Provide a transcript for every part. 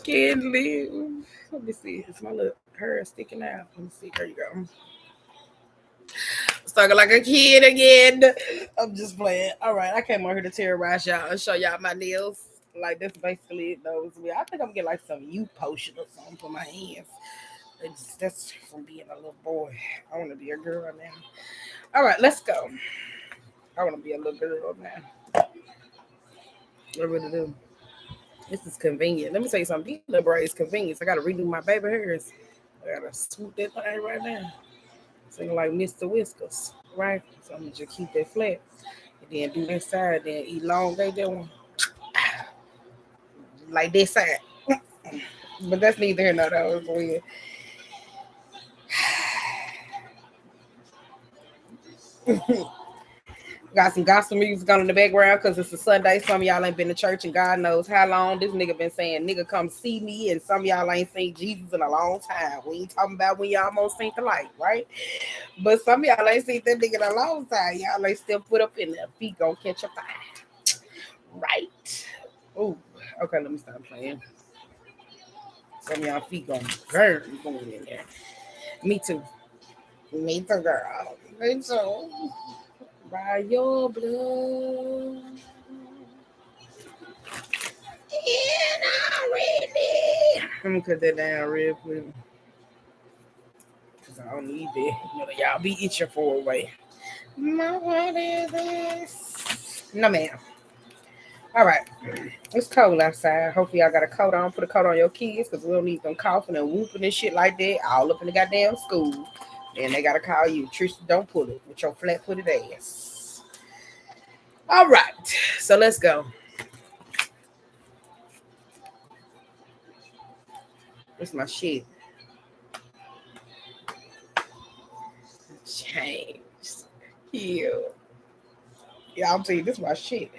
Can't live. Let me see. It's my little hair sticking out. Let me see. There you go. Talking like a kid again. I'm just playing. All right, I came on here to terrorize y'all and show y'all my nails. Like that's basically it. Those. I think I'm gonna get like some youth potion or something for my hands. That's from being a little boy. I want to be a girl now. All right, let's go. I want to be a little girl now. I really do. This is convenient. Let me tell you something. These little braids convenience. I gotta redo my baby hairs. I gotta swoop that thing right now. Sing like Mr. Whiskers, right? So I'm gonna just keep that flat. And then do that side, then elongate that one. Like this side. But that's neither here nor there. It's weird. Got some gospel music on in the background because it's a Sunday. Some of y'all ain't been to church and God knows how long. This nigga been saying, nigga, come see me. And some of y'all ain't seen Jesus in a long time. We ain't talking about when y'all almost seen the light, right? But some of y'all ain't seen that nigga in a long time. Y'all ain't still put up in there. Feet gonna catch a fire. Right. Ooh. Okay, let me stop playing. Some of y'all feet gonna burn going in there. Me too. Me too, girl. Me too. By your blood. And already. Let me cut that down real quick. Because I don't need that. Y'all be itching for a way. What is this? No, ma'am. All right. It's cold outside. Hopefully, y'all got a coat on. Put a coat on your kids because we don't need them coughing and whooping and shit like that all up in the goddamn school. Then they got to call you. Tristan, don't pull it with your flat footed ass. All right. So let's go. This my shit. Changed. Healed. Yeah, I'm telling you, this my shit.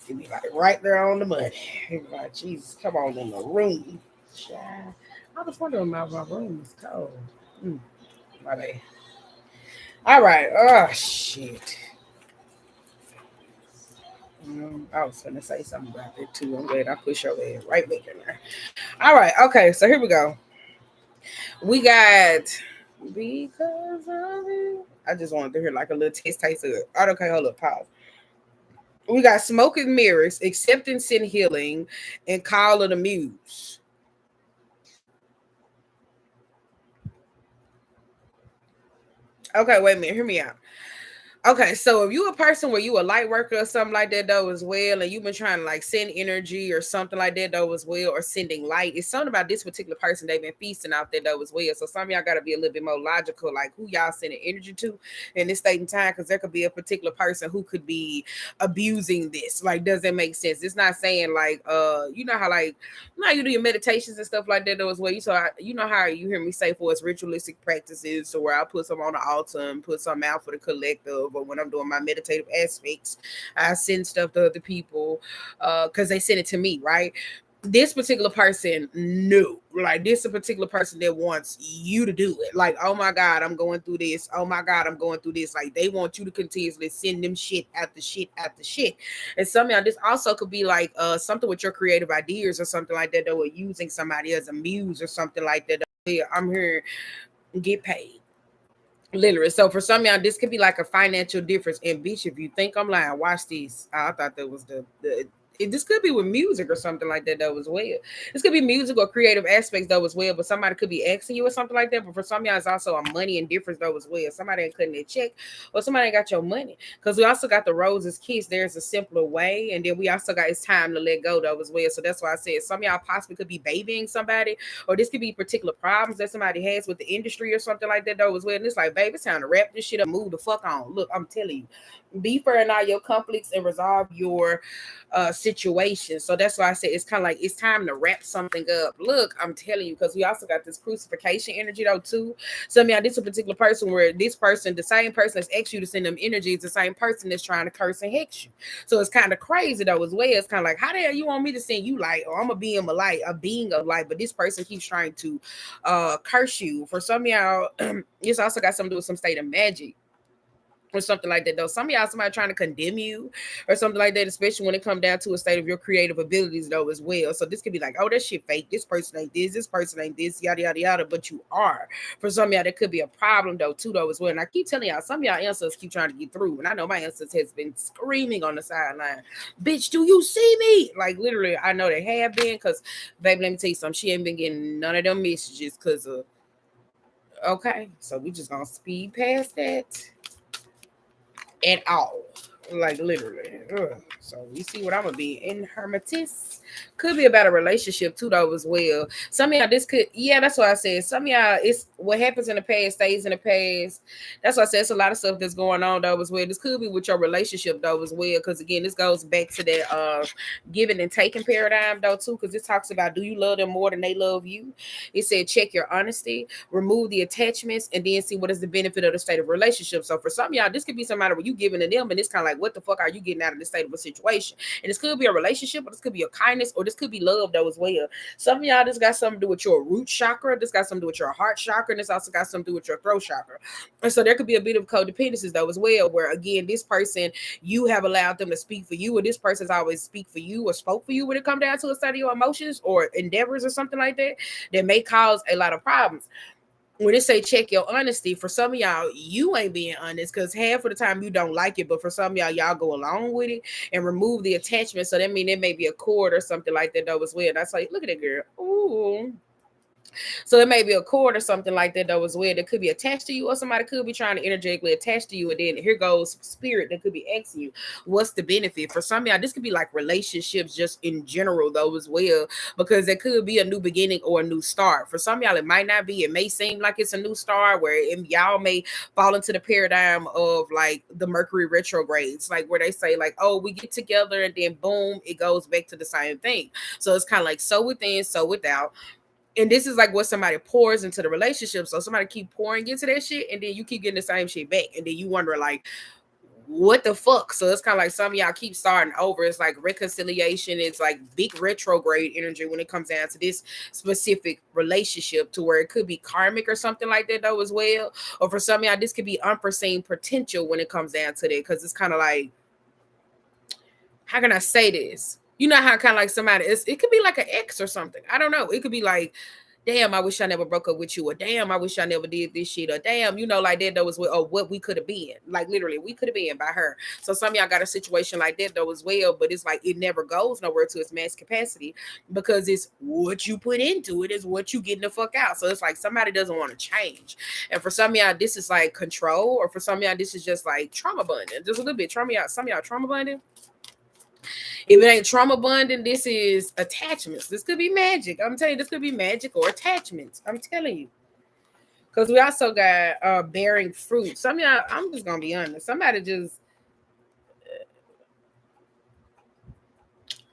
It be like right there on the money. It be like, Jesus, come on in the room. Child. I was wondering about my room is cold. Mm, my bad. All right. Oh, shit. I was gonna say something about that too. I'm glad I push your head right back in there. All right. Okay. So here we go. We got because of it. I just wanted to hear like a little taste of it. Oh, okay, hold up, pause. We got Smoke and Mirrors, Acceptance and Healing, and Call of the Muse. Okay, wait a minute. Hear me out. Okay, so if you a person where you a light worker or something like that though as well, and you've been trying to like send energy or something like that though as well, or sending light, it's something about this particular person they've been feasting out there though as well. So some of y'all gotta be a little bit more logical, like who y'all sending energy to in this state and time, because there could be a particular person who could be abusing this. Like, does that make sense? It's not saying like you know how like you do your meditations and stuff like that though as well. You know how you hear me say for it's ritualistic practices, so where I put some on the altar and put some out for the collective, or when I'm doing my meditative aspects, I send stuff to other people because they send it to me, right? This particular person knew, like this a particular person that wants you to do it. Like, oh my God, I'm going through this. Oh my God, I'm going through this. Like they want you to continuously send them shit after shit after shit. And somehow this also could be like something with your creative ideas or something like that. They were using somebody as a muse or something like that. Yeah, I'm here, get paid. Literally. So for some of y'all, this could be like a financial difference. And bitch, if you think I'm lying, watch this. I thought that was this could be with music or something like that though as well. This could be music or creative aspects though as well. But somebody could be asking you or something like that. But for some of y'all, it's also a money and difference though as well. Somebody ain't cutting their check, or somebody ain't got your money. Because we also got the roses kiss. There's a simpler way, and then we also got it's time to let go though as well. So that's why I said some of y'all possibly could be babying somebody, or this could be particular problems that somebody has with the industry or something like that though as well. And it's like, baby, it's time to wrap this shit up, move the fuck on. Look, I'm telling you, be fair in all your conflicts and resolve your situation. So that's why I said it's kind of like it's time to wrap something up. Look, I'm telling you, because we also got this crucifixion energy though too. So I mean, this is a particular person where this person, the same person that's asked you to send them energy, is the same person that's trying to curse and hex you. So it's kind of crazy though as well. It's kind of like, how the hell you want me to send you light, or I'm a being of light, a being of light, but this person keeps trying to curse you. For some of y'all, it's also got something to do with some state of magic or something like that though. Some of y'all somebody trying to condemn you or something like that, especially when it come down to a state of your creative abilities though as well. So this could be like, oh, that shit fake. This person ain't this person ain't this, yada yada yada. But you are. For some of y'all, that could be a problem though too though as well. And I keep telling y'all, some of y'all ancestors keep trying to get through. And I know my ancestors has been screaming on the sideline, bitch, do you see me? Like literally, I know they have been because baby, let me tell you something. She ain't been getting none of them messages because of okay. So we just gonna speed past that at all. Like literally. Ugh. So you see what I'm gonna be in hermetis. Could be about a relationship too, though, as well. Some of y'all, this could, yeah, that's what I said. Some of y'all, it's what happens in the past stays in the past. That's what I said. It's a lot of stuff that's going on, though, as well. This could be with your relationship, though, as well. Because again, this goes back to that giving and taking paradigm, though, too. Because it talks about, do you love them more than they love you? It said, check your honesty, remove the attachments, and then see what is the benefit of the state of relationship. So for some of y'all, this could be somebody where you giving to them, and it's kind of like, what the fuck are you getting out of this state of a situation? And this could be a relationship, or this could be a kindness, or this could be love though as well. Some of y'all, this got something to do with your root chakra, this got something to do with your heart chakra, and this also got something to do with your throat chakra. And so there could be a bit of codependencies though as well, where again, this person, you have allowed them to speak for you, or this person's always speak for you or spoke for you when it comes down to a study of your emotions or endeavors or something like that, that may cause a lot of problems. When they say check your honesty, for some of y'all, you ain't being honest because half of the time you don't like it, but for some of y'all go along with it and remove the attachment. So that means it may be a cord or something like that though as well. That's like, look at that girl. Ooh. So it may be a cord or something like that that was weird that could be attached to you, or somebody could be trying to energetically attach to you. And then here goes spirit that could be asking you, what's the benefit? For some of y'all, this could be like relationships just in general, though, as well, because it could be a new beginning or a new start. For some of y'all, it might not be. It may seem like it's a new start where y'all may fall into the paradigm of like the Mercury retrogrades, like where they say, like, oh, we get together and then boom, it goes back to the same thing. So it's kind of like so within, so without. And this is like what somebody pours into the relationship. So somebody keep pouring into that shit, and then you keep getting the same shit back. And then you wonder, like, what the fuck? So it's kind of like some of y'all keep starting over. It's like reconciliation. It's like big retrograde energy when it comes down to this specific relationship, to where it could be karmic or something like that, though, as well. Or for some of y'all, this could be unforeseen potential when it comes down to that, because it's kind of like, how can I say this? You know how kind of like somebody is, it could be like an ex or something. I don't know. It could be like, damn, I wish I never broke up with you, or damn, I wish I never did this shit, or damn, you know, like that though as well, or what we could have been. Like literally, we could have been by her. So some of y'all got a situation like that though as well, but it's like it never goes nowhere to its max capacity, because it's what you put into it is what you getting the fuck out. So it's like somebody doesn't want to change. And for some of y'all, this is like control, or for some of y'all, this is just like trauma bonding. Just a little bit trauma. Some of y'all trauma bonding. If it ain't trauma bonding, this is attachments. This could be magic. I'm telling you, this could be magic or attachments. I'm telling you. Because we also got bearing fruit. Some of y'all, I'm just going to be honest. Somebody just,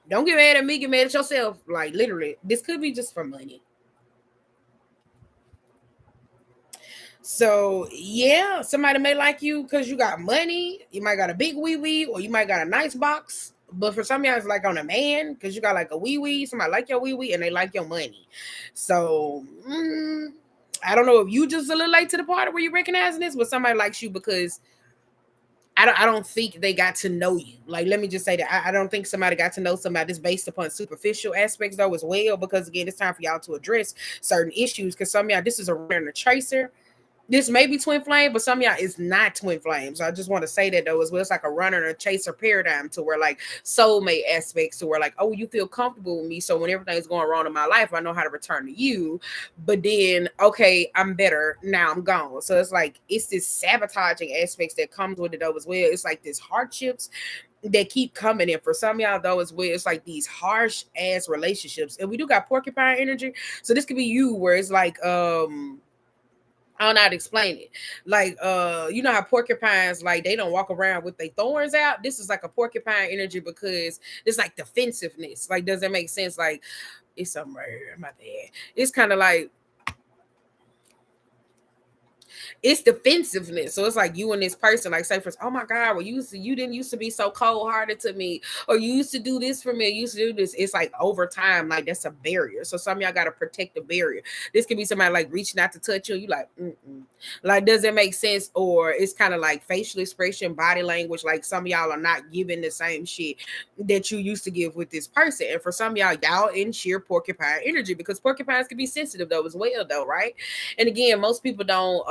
don't get mad at me, get mad at yourself. Like, literally, this could be just for money. So, yeah, somebody may like you because you got money. You might got a big wee-wee, or you might got a nice box. But for some of y'all, it's like on a man, because you got like a wee-wee. Somebody like your wee-wee, and they like your money. So, I don't know if you just a little late to the party where you recognizing this, but somebody likes you because I don't think they got to know you. Like, let me just say that I don't think somebody got to know somebody just based upon superficial aspects though as well, because again, it's time for y'all to address certain issues, because some of y'all, this is a runner and a tracer. This may be twin flame, but some of y'all is not twin flames. I just want to say that though as well. It's like a runner and a chaser paradigm, to where like soulmate aspects, to where like, oh, you feel comfortable with me, so when everything's going wrong in my life, I know how to return to you. But then, okay, I'm better now, I'm gone. So it's like it's this sabotaging aspects that comes with it though as well. It's like this hardships that keep coming in. For some of y'all though as well, it's like these harsh ass relationships. And we do got porcupine energy, so this could be you, where it's like I don't know how to explain it. Like, you know how porcupines, like, they don't walk around with their thorns out. This is like a porcupine energy, because it's like defensiveness. Like, does that make sense? Like, it's something right here. My bad. It's kind of like, It's defensiveness. So it's like you and this person, like say for, oh my God, well you didn't used to be so cold hearted to me, or you used to do this for me, you used to do this. It's like over time, like that's a barrier. So some of y'all gotta protect the barrier. This could be somebody like reaching out to touch you. You like, like, does it make sense? Or it's kind of like facial expression, body language. Like some of y'all are not giving the same shit that you used to give with this person. And for some of y'all in sheer porcupine energy, because porcupines can be sensitive though as well, though, right? And again, most people don't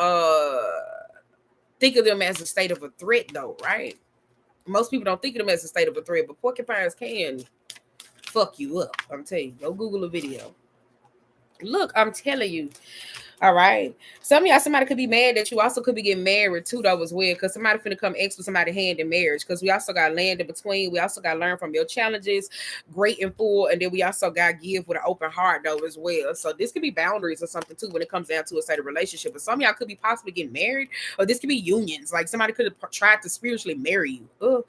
think of them as a state of a threat, though, right? Most people don't think of them as a state of a threat, but porcupines can fuck you up. I'm telling you, go Google a video. Look, I'm telling you. All right. Some of y'all, somebody could be mad that you also could be getting married too, though, as well. Because somebody finna come X with somebody hand in marriage. Because we also got land in between. We also got learn from your challenges, great and full. And then we also got give with an open heart, though, as well. So this could be boundaries or something too when it comes down to a state of relationship. But some of y'all could be possibly getting married, or this could be unions. Like somebody could have tried to spiritually marry you. Ugh.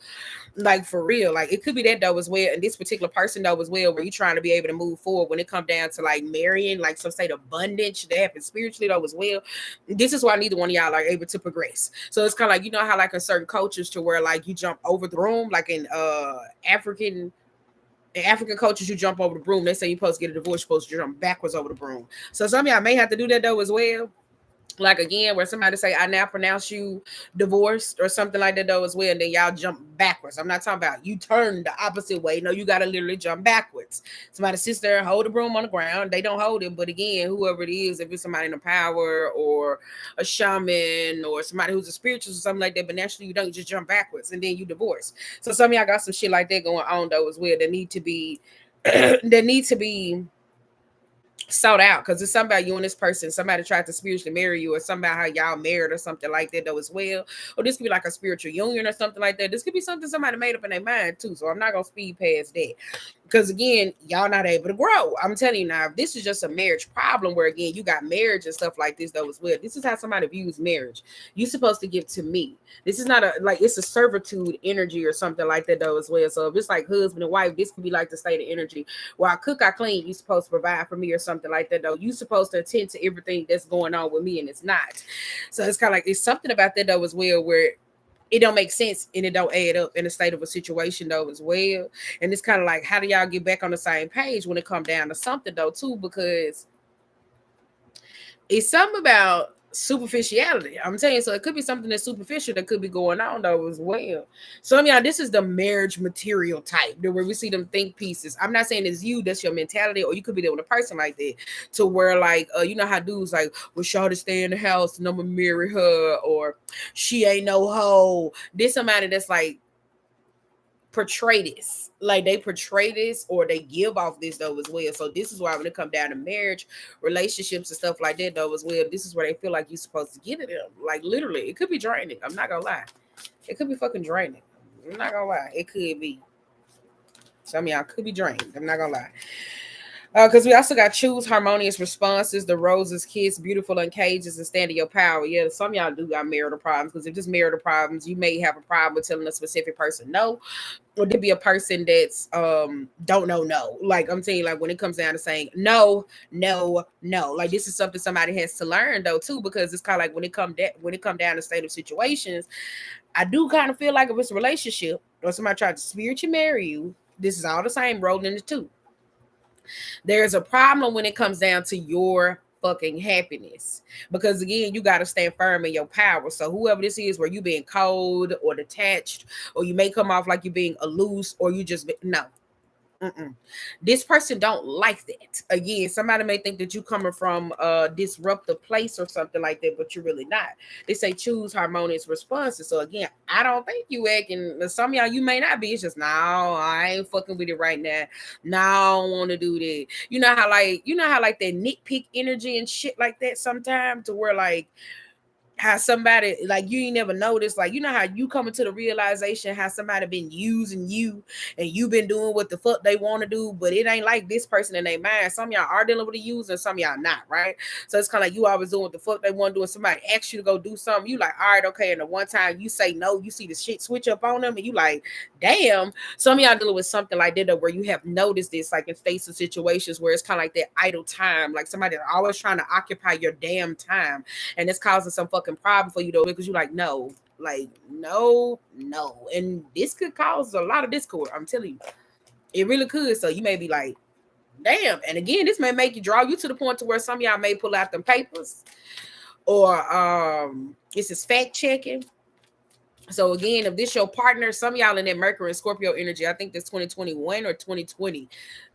Like for real, like it could be that though as well, and this particular person though as well, where you trying to be able to move forward when it come down to like marrying, like some state of bondage that happens spiritually though as well. This is why neither one of y'all are able to progress. So it's kind of like, you know how like in certain cultures to where like you jump over the room, like in African cultures, you jump over the broom. They say you're supposed to get a divorce, you're supposed to jump backwards over the broom. So some of y'all may have to do that though as well. Like again, where somebody say, I now pronounce you divorced or something like that though as well, and then y'all jump backwards. I'm not talking about you turn the opposite way. No, you gotta literally jump backwards. Somebody sits there and hold the broom on the ground. They don't hold it, but again, whoever it is, if it's somebody in the power or a shaman or somebody who's a spiritualist or something like that, but naturally you don't, you just jump backwards and then you divorce. So some of y'all got some shit like that going on though as well that need to be that need to be sought out, because it's something about you and this person. Somebody tried to spiritually marry you, or something about how y'all married or something like that though as well. Or this could be like a spiritual union or something like that. This could be something somebody made up in their mind too. So I'm not gonna speed past that, because again, y'all not able to grow. I'm telling you now, if this is just a marriage problem where again you got marriage and stuff like this though as well, this is how somebody views marriage. You're supposed to give to me. This is not a like it's a servitude energy or something like that though as well. So if it's like husband and wife, this could be like the state of energy. While I cook, I clean, you supposed to provide for me or something like that though. You supposed to attend to everything that's going on with me, and it's not. So it's kind of like it's something about that though as well where it don't make sense and it don't add up in a state of a situation though as well. And it's kind of like, how do y'all get back on the same page when it come down to something though too? Because it's something about superficiality. I'm telling you, so it could be something that's superficial that could be going on though as well. So y'all, this is the marriage material type, where we see them think pieces. I'm not saying it's you, that's your mentality, or you could be there with a person like that, to where like you know how dudes like, well, Shawty stay in the house and I'm gonna marry her, or she ain't no hoe. This somebody that's like portray this, like they portray this or they give off this though as well. So this is why when it come down to marriage, relationships and stuff like that though as well, this is where they feel like you're supposed to give it them. Like literally, it could be draining. I'm not gonna lie, it could be fucking draining. I'm not gonna lie, it could be. Some of y'all could be drained. I'm not gonna lie. Because we also got choose harmonious responses, the roses kiss, beautiful in cages, and stand in your power. Yeah, some of y'all do got marital problems, because if it's marital problems, you may have a problem with telling a specific person no, or there be a person that's don't know no. Like I'm saying, like when it comes down to saying no, no, no, like this is something somebody has to learn though too, because it's kind of like when it come down to state of situations, I do kind of feel like if it's a relationship or somebody tried to spiritually marry you, this is all the same rolling into two. There's a problem when it comes down to your fucking happiness, because again, you got to stand firm in your power. So whoever this is, where you being cold or detached, or you may come off like you're being loose, or you just no. This person don't like that. Again, somebody may think that you coming from a disruptive place or something like that, but you're really not. They say choose harmonious responses. So again, I don't think you acting. Some of y'all, you may not be. It's just no, I ain't fucking with it right now. No, I don't want to do that. You know how like that nitpick energy and shit like that sometimes, to where like how somebody like you ain't never noticed, like you know how you come into the realization how somebody been using you and you been doing what the fuck they want to do, but it ain't like this person in their mind. Some of y'all are dealing with a user, some of y'all not, right? So it's kind of like you always doing what the fuck they want to do, and somebody asks you to go do something, you like, all right, okay, and the one time you say no, you see the shit switch up on them, and you like, damn. Some of y'all dealing with something like that where you have noticed this, like in states of situations where it's kind of like that idle time, like somebody always trying to occupy your damn time, and it's causing some fucking fucking problem for you though, because you're like, no, like, no, no. And this could cause a lot of discord. I'm telling you, it really could. So you may be like, damn. And again, this may make you draw you to the point to where some of y'all may pull out them papers, or this is fact checking. So again, if this your partner, some of y'all in that Mercury and Scorpio energy, I think that's 2021 or 2020.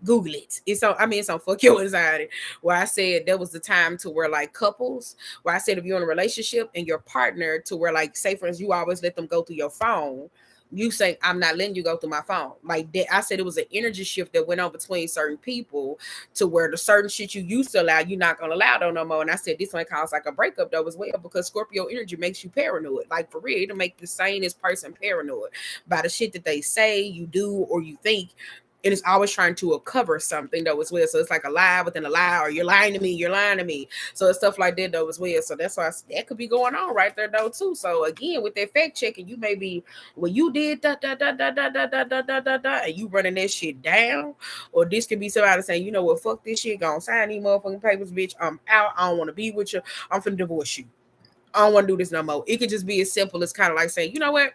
Google it. It's on, I mean, it's on Fuck Your Anxiety, where I said there was the time to where like couples, where I said if you're in a relationship and your partner, to where like, say for instance, you always let them go through your phone, you say, I'm not letting you go through my phone. Like that, I said it was an energy shift that went on between certain people, to where the certain shit you used to allow, you're not gonna allow no more. And I said this one caused like a breakup though as well, because Scorpio energy makes you paranoid. Like for real, it'll make the sanest person paranoid by the shit that they say, you do, or you think. It is always trying to cover something though as well. So it's like a lie within a lie, or you're lying to me, you're lying to me. So it's stuff like that though as well. So that's why that could be going on right there though too. So again, with that fact checking, you may be, well, you did da da da da da da da da da da da, and you running that shit down. Or this could be somebody saying, you know what, fuck this shit, gonna sign these motherfucking papers, bitch. I'm out. I don't want to be with you. I'm finna divorce you. I don't want to do this no more. It could just be as simple as kind of like saying, you know what,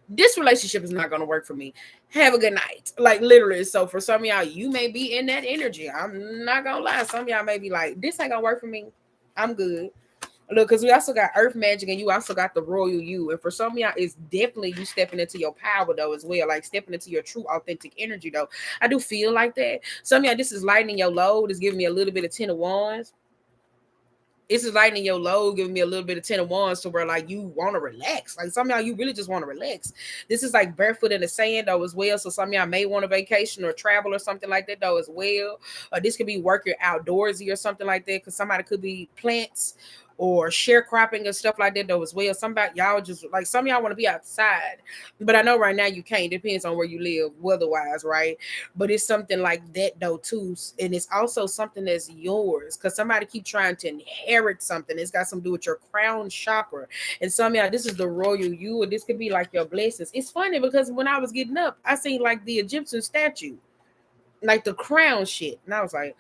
this relationship is not going to work for me. Have a good night. Like literally. So for some of y'all, you may be in that energy. I'm not going to lie. Some of y'all may be like, this ain't going to work for me. I'm good. Look, because we also got Earth Magic, and you also got the Royal You. And for some of y'all, it's definitely you stepping into your power though as well. Like stepping into your true authentic energy though. I do feel like that. Some of y'all, this is lightening your load. It's giving me a little bit of 10 of Wands. This is lightening your load, giving me a little bit of 10 of Wands, to where like you want to relax. Like some of y'all, you really just want to relax. This is like barefoot in the sand though as well. So some of y'all may want a vacation or travel or something like that though as well. This could be working outdoorsy or something like that, because somebody could be plants or sharecropping and stuff like that though as well. Somebody, y'all just like, some of y'all want to be outside, but I know right now you can't. Depends on where you live weather-wise, right? But it's something like that though too. And it's also something that's yours, because somebody keep trying to inherit something. It's got something to do with your crown chakra. And some of y'all, this is the Royal You, and this could be like your blessings. It's funny because when I was getting up, I seen like the Egyptian statue, like the crown shit, and I was like,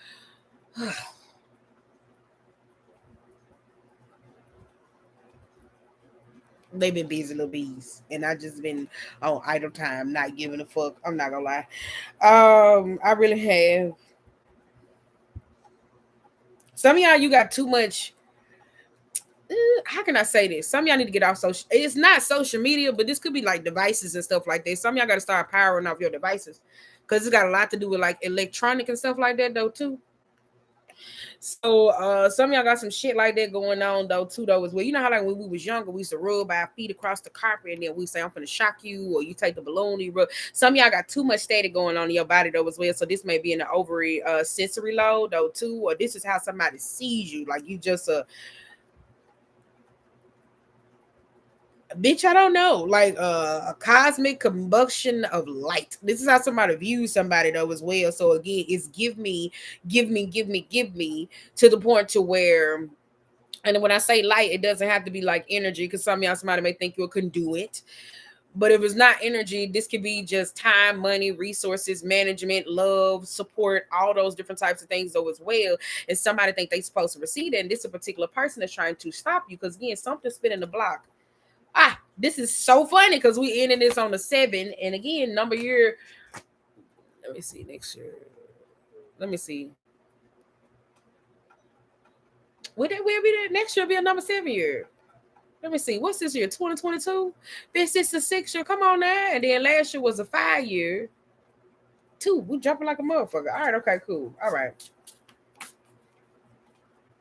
they've been busy little bees, and I just been on idle time, not giving a fuck. I'm not gonna lie. I really have. Some of y'all, you got too much. How can I say this? Some of y'all need to get off social. It's not social media, but this could be like devices and stuff like that. Some of y'all got to start powering off your devices, because it's got a lot to do with like electronic and stuff like that though too. So some of y'all got some shit like that going on though too though as well. You know how like when we was younger, we used to rub our feet across the carpet, and then we say, I'm gonna shock you, or you take the balloon, you rub. Some of y'all got too much static going on in your body though as well. So this may be in the ovary sensory load though too, or this is how somebody sees you. Like you just bitch, I don't know, like a cosmic combustion of light. This is how somebody views somebody though as well. So again, it's give me, give me, give me, give me, to the point to where, and when I say light, it doesn't have to be like energy, because some of y'all, somebody may think you can do it. But if it's not energy, this could be just time, money, resources, management, love, support, all those different types of things though as well. And somebody think they supposed to receive it, and this is a particular person that's trying to stop you, because again, something's spinning the block. This is so funny because we ending this on the 7, and again, number year. Let me see next year. Let me see. Will be there next year? Be a number 7 year. Let me see. What's this year? 2022. This is the 6 year. Come on now. And then last year was a 5 year. 2. We jumping like a motherfucker. All right. Okay. Cool. All right.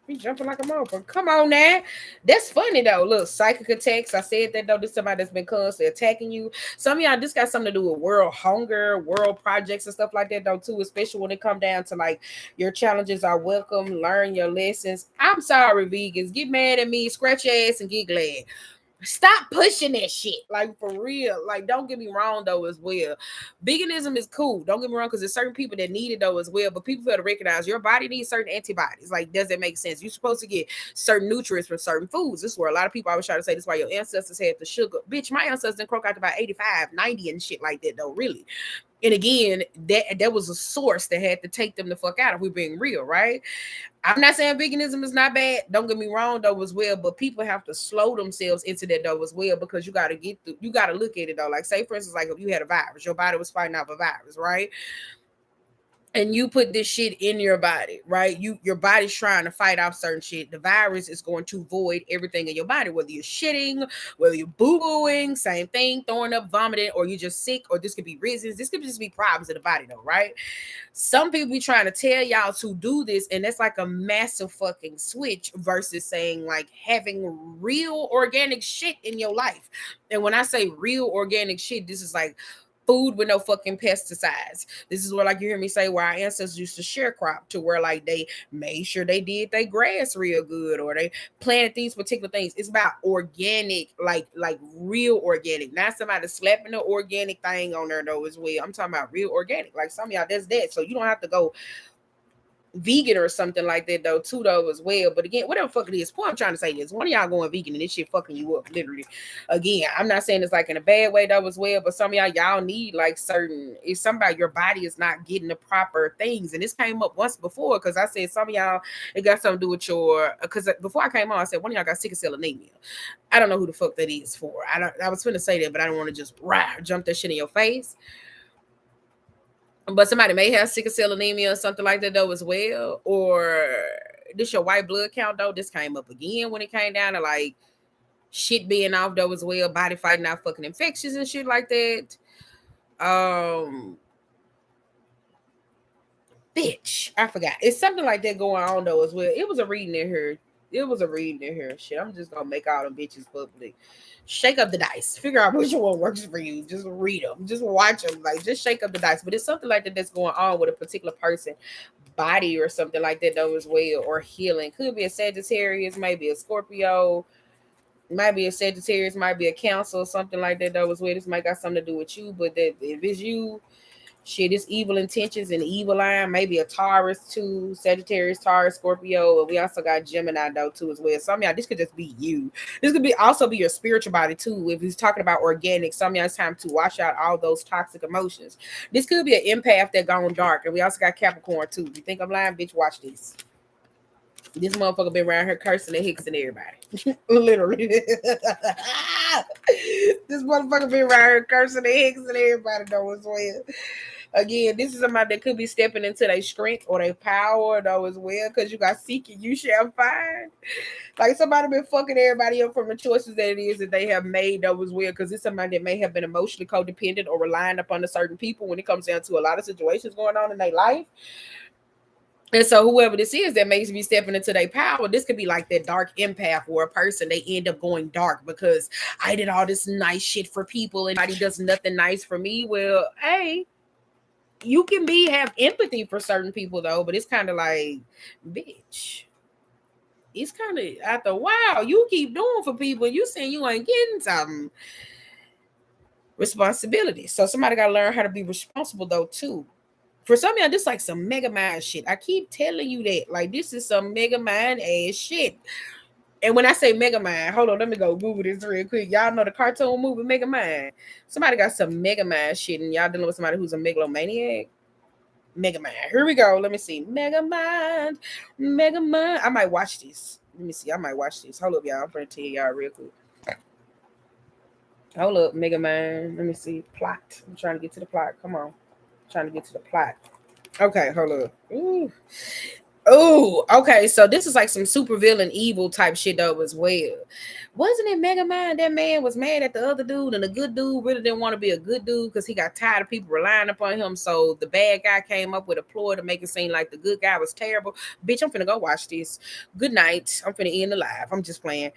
We jumping like a motherfucker. Come on now. That's funny though. Look, psychic attacks. I said that though. This is somebody that's been constantly attacking you. Some of y'all, this got something to do with world hunger, world projects and stuff like that though too. Especially when it come down to like your challenges are welcome. Learn your lessons. I'm sorry, vegans. Get mad at me, scratch your ass, and get glad. Stop pushing that shit. Like for real. Like, don't get me wrong though as well. Veganism is cool. Don't get me wrong, because there's certain people that need it though as well. But people got to recognize your body needs certain antibodies. Like, does it make sense? You're supposed to get certain nutrients from certain foods. This is where a lot of people always try to say this is why your ancestors had the sugar. Bitch, my ancestors didn't croak out to about 85, 90 and shit like that though, really. And again, that was a source that had to take them the fuck out if we're being real, right? I'm not saying veganism is not bad. Don't get me wrong though as well, but people have to slow themselves into that though as well, because you got to you got to look at it though. Like say for instance, like if you had a virus, your body was fighting off a virus, right? And you put this shit in your body, right? Your body's trying to fight off certain shit. The virus is going to void everything in your body, whether you're shitting, whether you're boo-booing, same thing, throwing up, vomiting, or you're just sick, or this could be reasons. This could just be problems in the body, though, right? Some people be trying to tell y'all to do this, and that's like a massive fucking switch versus saying like having real organic shit in your life. And when I say real organic shit, this is like food with no fucking pesticides. This is what like you hear me say where our ancestors used to sharecrop, to where like they made sure they did their grass real good, or they planted these particular things. It's about organic, like real organic, not somebody slapping the organic thing on there though as well. I'm talking about real organic. Like some of y'all, that's that. So you don't have to go vegan or something like that though too though as well. But again, whatever fuck it is, point I'm trying to say is one of y'all going vegan and this shit fucking you up literally. Again, I'm not saying it's like in a bad way though as well, but some of y'all need like certain, it's something about your body is not getting the proper things. And this came up once before because I said some of y'all, it got something to do with your, because before I came on I said one of y'all got sickle cell anemia. I don't know who the fuck that is for. I was finna say that, but I don't want to just jump that shit in your face. But somebody may have sickle cell anemia or something like that though as well. Or this your white blood count though. This came up again when it came down to like shit being off though as well, body fighting out fucking infections and shit like that. Bitch, I forgot. It's something like that going on though as well. It was a reading in here. Shit, I'm just gonna make all them bitches public. Shake up the dice. Figure out which one works for you. Just read them. Just watch them. Like, just shake up the dice. But it's something like that that's going on with a particular person body or something like that though as well, or healing. Could be a Sagittarius, maybe a Scorpio, might be a Sagittarius, might be a Cancer or something like that though as well. This might got something to do with you, but that if it's you, shit, it's evil intentions and evil line. Maybe a Taurus too, Sagittarius, Taurus, Scorpio. And we also got Gemini though too as well. Some of y'all, this could just be you. This could be also be your spiritual body too. If he's talking about organic, some of y'all it's time to wash out all those toxic emotions. This could be an empath that gone dark. And we also got Capricorn too. If you think I'm lying, bitch, watch this. This motherfucker been around here cursing and hixing everybody. Literally. This motherfucker been around here cursing and hixing everybody though as well. Again, this is somebody that could be stepping into their strength or their power though as well, because you got seeking, you shall find. Like somebody been fucking everybody up from the choices that it is that they have made though as well, because it's somebody that may have been emotionally codependent or relying upon a certain people when it comes down to a lot of situations going on in their life. And so whoever this is that makes me stepping into their power, this could be like that dark empath where a person, they end up going dark because I did all this nice shit for people and nobody does nothing nice for me. Well, hey, you can have empathy for certain people though, but it's kind of like, bitch, it's kind of after a while, you keep doing for people, you saying you ain't getting something. Responsibility. So somebody got to learn how to be responsible though too. For some of y'all, this like some mega mind shit. I keep telling you that. Like, this is some mega mind ass shit. And when I say mega mind, hold on, let me go Google this real quick. Y'all know the cartoon movie Mega Mind. Somebody got some mega mind shit, and y'all dealing with somebody who's a megalomaniac. Mega Mind. Here we go. Let me see. Mega Mind. Mega Mind. I might watch this. Let me see. I might watch this. Hold up, y'all. I'm gonna tell y'all real quick. Hold up, Mega Mind. Let me see. Plot. I'm trying to get to the plot. Come on. Trying to get to the plot. Okay, hold up. Ooh. Oh, okay. So this is like some super villain evil type shit though as well. Wasn't it Mega Mind? That man was mad at the other dude, and the good dude really didn't want to be a good dude because he got tired of people relying upon him. So the bad guy came up with a ploy to make it seem like the good guy was terrible. Bitch, I'm finna go watch this. Good night. I'm finna end the live. I'm just playing.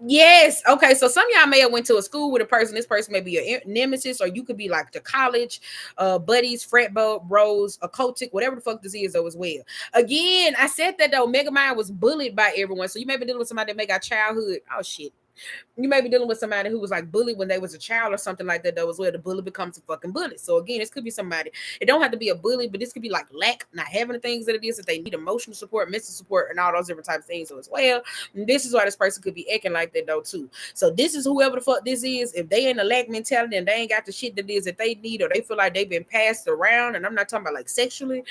Yes. Okay. So some of y'all may have went to a school with a person. This person may be a nemesis, or you could be like the college buddies, frat bros, occultic, whatever the fuck this is though as well. Again, I said that though, Mega Mind was bullied by everyone. So you may be dealing with somebody that may got childhood. Oh shit. You may be dealing with somebody who was like bullied when they was a child or something like that. That was where the bully becomes a fucking bully. So again, this could be somebody. It don't have to be a bully, but this could be like lack, not having the things that it is that they need, emotional support, mental support, and all those different types of things. So as well, and this is why this person could be acting like that though too. So this is whoever the fuck this is. If they in a lack mentality and they ain't got the shit that is that they need, or they feel like they've been passed around, and I'm not talking about like sexually.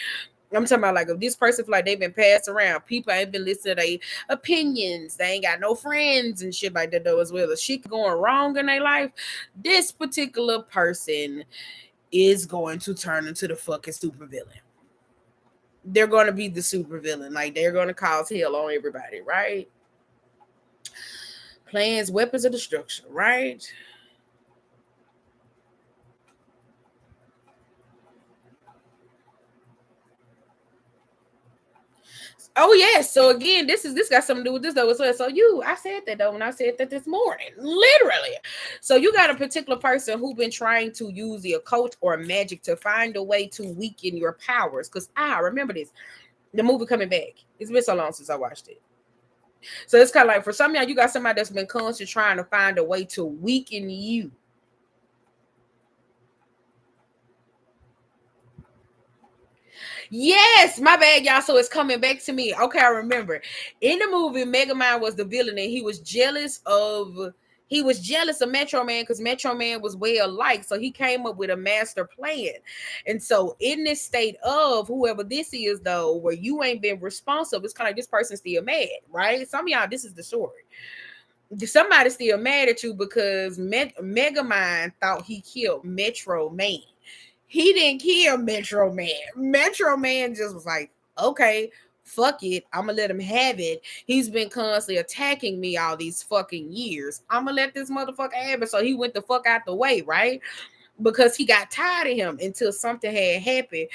I'm talking about like if this person feel like they've been passed around, people ain't been listening to their opinions, they ain't got no friends and shit like that though as well. If shit going wrong in their life, this particular person is going to turn into the fucking supervillain. They're going to be the supervillain. Like they're going to cause hell on everybody, right? Plans, weapons of destruction, right? Oh yes. So again, this got something to do with this though. So I said that though when I said that this morning, literally. So you got a particular person who been trying to use the occult or magic to find a way to weaken your powers. Because I remember this, the movie coming back. It's been so long since I watched it. So it's kind of like for some of y'all, you got somebody that's been constantly trying to find a way to weaken you. Yes, my bad, y'all. So it's coming back to me. Okay, I remember. In the movie, Megamind was the villain, and he was jealous of Metro Man because Metro Man was well liked. So he came up with a master plan. And so in this state of whoever this is, though, where you ain't been responsible, it's kind of like this person's still mad, right? Some of y'all, this is the story. Somebody's still mad at you because Megamind thought he killed Metro Man. He didn't kill Metro Man. Metro Man just was like, okay, fuck it. I'm gonna let him have it. He's been constantly attacking me all these fucking years. I'm gonna let this motherfucker have it. So he went the fuck out the way, right? Because he got tired of him until something had happened.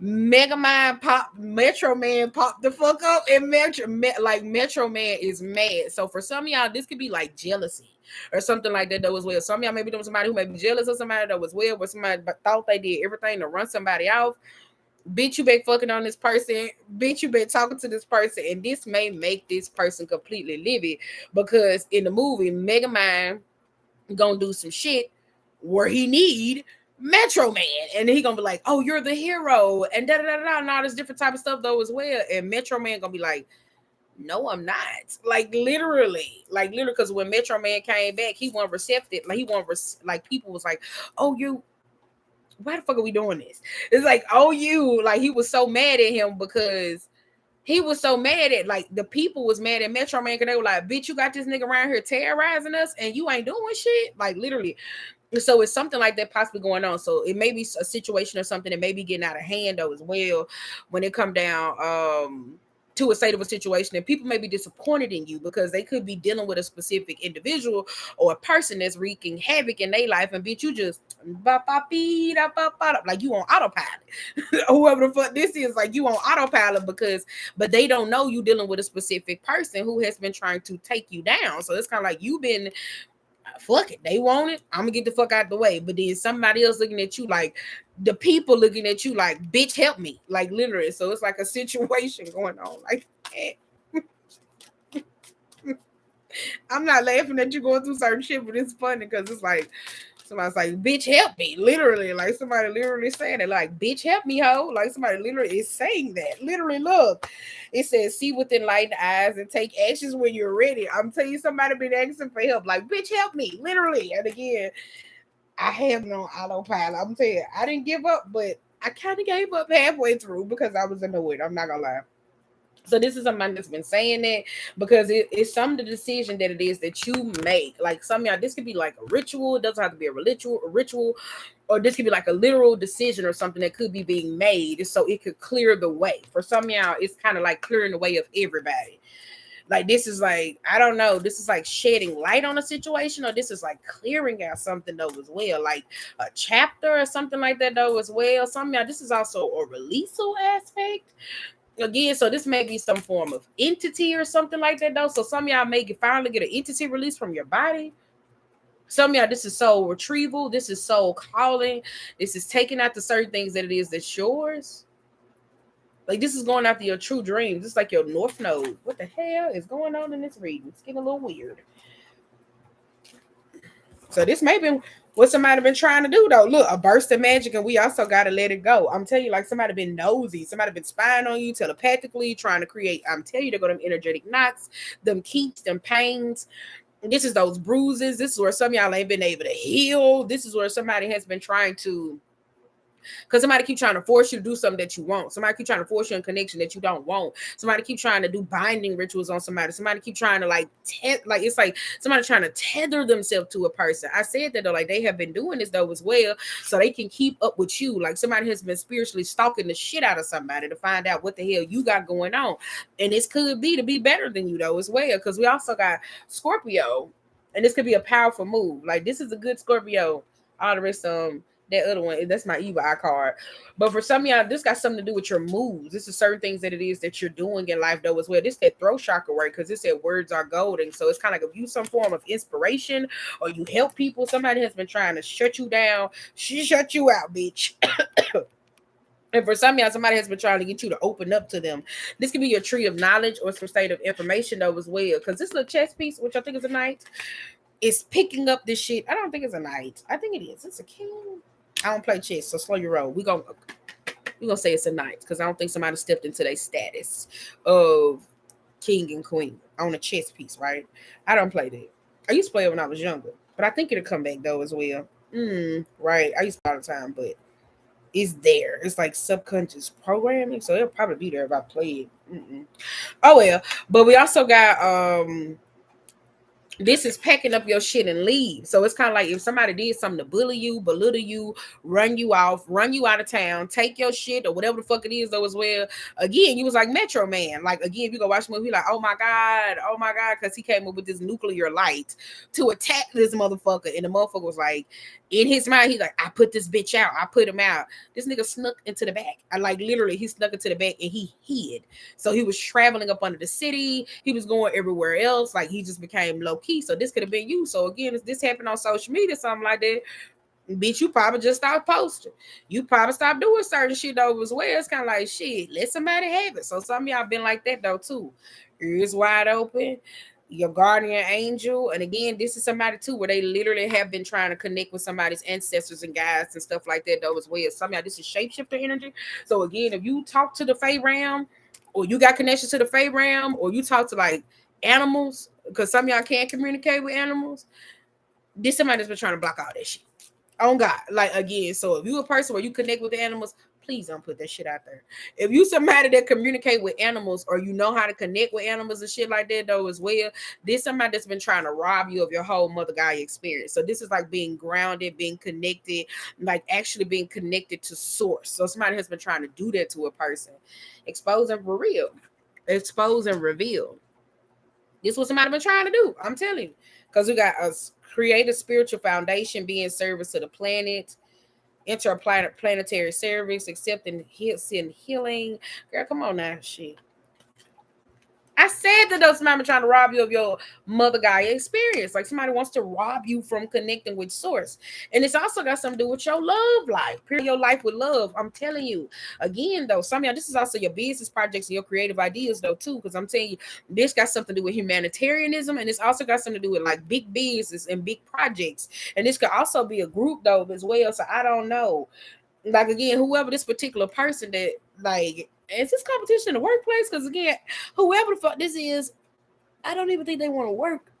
Megamind popped, Metro Man popped the fuck up, and Metro Man is mad. So for some of y'all, this could be like jealousy or something like that though as well. Some of y'all maybe know somebody who may be jealous of somebody that was well, where somebody thought they did everything to run somebody off. Bitch, you been fucking on this person. Bitch, you been talking to this person, and this may make this person completely livid because in the movie, Megamind gonna do some shit where he need Metro Man, and then he gonna be like, "Oh, you're the hero," and da da da da, and all this different type of stuff though as well. And Metro Man gonna be like, "No, I'm not." Like literally, because when Metro Man came back, he wasn't receptive. Like he wasn't like people was like, "Oh, you." Why the fuck are we doing this? It's like, oh, you like he was so mad at him because he was so mad at like the people was mad at Metro Man because they were like, bitch, you got this nigga around here terrorizing us and you ain't doing shit. Like literally. So it's something like that possibly going on. So it may be a situation or something that may be getting out of hand though as well when it come down to a state of a situation, and people may be disappointed in you because they could be dealing with a specific individual or a person that's wreaking havoc in their life, and bitch, you just like you on autopilot. Whoever the fuck this is, like you on autopilot but they don't know you dealing with a specific person who has been trying to take you down. So it's kind of like you've been fuck it, they want it, I'm gonna get the fuck out the way. But then somebody else looking at you like the people looking at you like, bitch, help me, like literally. So it's like a situation going on like that. I'm not laughing at you going through certain shit, but it's funny because it's like somebody's like, bitch, help me. Literally, like somebody literally saying it, like, bitch, help me, ho. Like somebody literally is saying that. Literally, look. It says, see with enlightened eyes and take actions when you're ready. I'm telling you, somebody been asking for help. Like, bitch, help me. Literally. And again, I have no autopilot. I'm telling you, I didn't give up, but I kind of gave up halfway through because I was annoyed. I'm not gonna lie. So this is somebody that's been saying that because it's some of the decision that it is that you make. Like some of y'all, this could be like a ritual. It doesn't have to be a ritual, or this could be like a literal decision or something that could be being made. So it could clear the way. For some of y'all, it's kind of like clearing the way of everybody. Like this is like, I don't know, this is like shedding light on a situation, or this is like clearing out something though as well, like a chapter or something like that though as well. Some of y'all, this is also a releasal aspect again. So this may be some form of entity or something like that though. So some of y'all may finally get an entity release from your body. Some of y'all, this is soul retrieval, this is soul calling, this is taking out the certain things that it is that's yours. Like this is going after your true dreams. It's like your north node. What the hell is going on in this reading? It's getting a little weird. So this may be what somebody been trying to do though. Look, a burst of magic, and we also gotta let it go. I'm telling you, like somebody been nosy, somebody been spying on you telepathically, trying to create. I'm telling you, they go them energetic knots, them kinks, them pains. This is those bruises. This is where some of y'all ain't been able to heal. This is where somebody has been trying to, because somebody keep trying to force you to do something that you want. Somebody keep trying to force you in connection that you don't want. Somebody keep trying to do binding rituals on somebody. Somebody keep trying to like it's like somebody trying to tether themselves to a person. I said that though, like they have been doing this though as well, so they can keep up with you. Like somebody has been spiritually stalking the shit out of somebody to find out what the hell you got going on. And this could be to be better than you though as well, because we also got Scorpio, and this could be a powerful move. Like this is a good Scorpio. All the rest that other one, that's my evil eye card. But for some of y'all, this got something to do with your moves. This is certain things that it is that you're doing in life though as well. This that throat chakra work, because this said words are golden. So it's kind of like if you some form of inspiration or you help people, somebody has been trying to shut you down. She shut you out, bitch. And for some of y'all, somebody has been trying to get you to open up to them. This could be your tree of knowledge or some state of information though as well. Because this little chess piece, which I think is a knight, is picking up this shit. I don't think it's a knight. I think it is. It's a king. I don't play chess, so slow your roll. We gonna say it's a knight because I don't think somebody stepped into their status of king and queen on a chess piece, right? I don't play that. I used to play it when I was younger, but I think it'll come back though as well. Right. I used to all the time, but it's there. It's like subconscious programming, so it'll probably be there if I play it. Oh well, but we also got this is packing up your shit and leave. So it's kind of like if somebody did something to bully you, belittle you, run you off, run you out of town, take your shit or whatever the fuck it is though as well. Again, you was like Metro Man. Like again, if you go watch the movie, like, oh my God, because he came up with this nuclear light to attack this motherfucker. And the motherfucker was like, in his mind, he's like, I put this bitch out. I put him out. This nigga snuck into the back. I like literally he snuck into the back and he hid. So he was traveling up under the city. He was going everywhere else. Like he just became low key. So this could have been you. So again, if this happened on social media, something like that, bitch, you probably just stopped posting. You probably stopped doing certain shit though as well. It's kind of like shit, let somebody have it. So some of y'all been like that though too. Ears wide open, your guardian angel. And again, this is somebody too where they literally have been trying to connect with somebody's ancestors and guides and stuff like that though as well. Some of y'all, this is shapeshifter energy. So again, if you talk to the Fae realm, or you got connections to the Fae realm, or you talk to like animals, because some of y'all can't communicate with animals, this somebody that's been trying to block all that shit. On God. Like again, so if you a person where you connect with the animals, please don't put that shit out there. If you somebody that communicate with animals or you know how to connect with animals and shit like that though as well, this somebody that's been trying to rob you of your whole Mother Gaia experience. So this is like being grounded, being connected, like actually being connected to source. So somebody has been trying to do that to a person. Expose and reveal. Expose and reveal. This is what somebody been trying to do. I'm telling you. Because we got us create a spiritual foundation, be in service to the planet, enter a planetary service, accepting healing. Girl, come on now, shit. I said that those somebody trying to rob you of your Mother Gaia experience. Like somebody wants to rob you from connecting with source. And it's also got something to do with your love life. Period. Your life with love. I'm telling you. Again, though, some of y'all, this is also your business projects and your creative ideas, though, too. Because I'm telling you, this got something to do with humanitarianism, and it's also got something to do with like big business and big projects. And this could also be a group though as well. So I don't know. Like again, whoever this particular person that like is this competition in the workplace? Because again, whoever the fuck this is, I don't even think they want to work.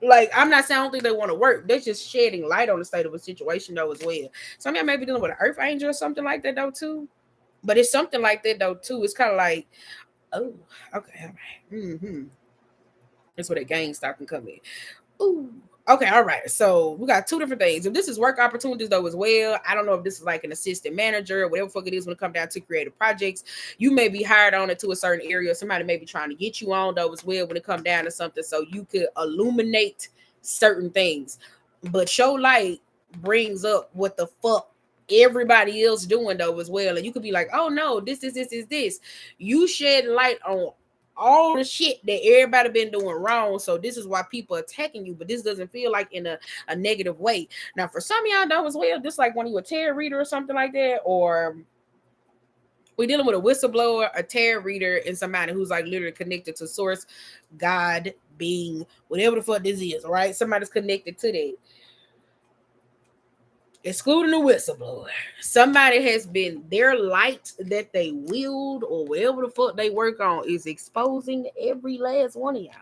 Like I'm not saying I don't think they want to work. They're just shedding light on the state of a situation though as well. Some of y'all may be dealing with an earth angel or something like that though too. But it's something like that though too. It's kind of like, oh, okay, all right. That's where that gang stock can come in. Ooh. Okay, all right. So we got two different things. If this is work opportunities though as well, I don't know if this is like an assistant manager or whatever fuck it is when it comes down to creative projects. You may be hired on it to a certain area. Somebody may be trying to get you on though as well when it comes down to something so you could illuminate certain things. But show light brings up what the fuck everybody else doing though as well. And you could be like, oh no, this is this. You shed light on all the shit that everybody been doing wrong. So this is why people attacking you, but this doesn't feel like in a negative way. Now, for some of y'all though as well, just like when you a tarot reader or something like that, or we're dealing with a whistleblower, a tarot reader, and somebody who's like literally connected to source, God, being, whatever the fuck this is, all right? Somebody's connected to that. excluding the whistleblower. Somebody has been, their light that they wield or whatever the fuck they work on is exposing every last one of y'all.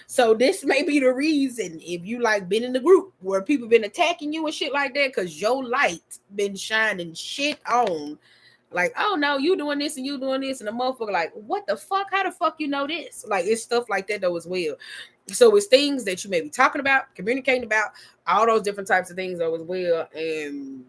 So this may be the reason if you like been in the group where people been attacking you and shit like that, because your light been shining shit on. Like, oh no, you doing this and you doing this, and the motherfucker like, what the fuck? How the fuck you know this? Like, it's stuff like that though as well. So it's things that you may be talking about, communicating about, all those different types of things though as well. And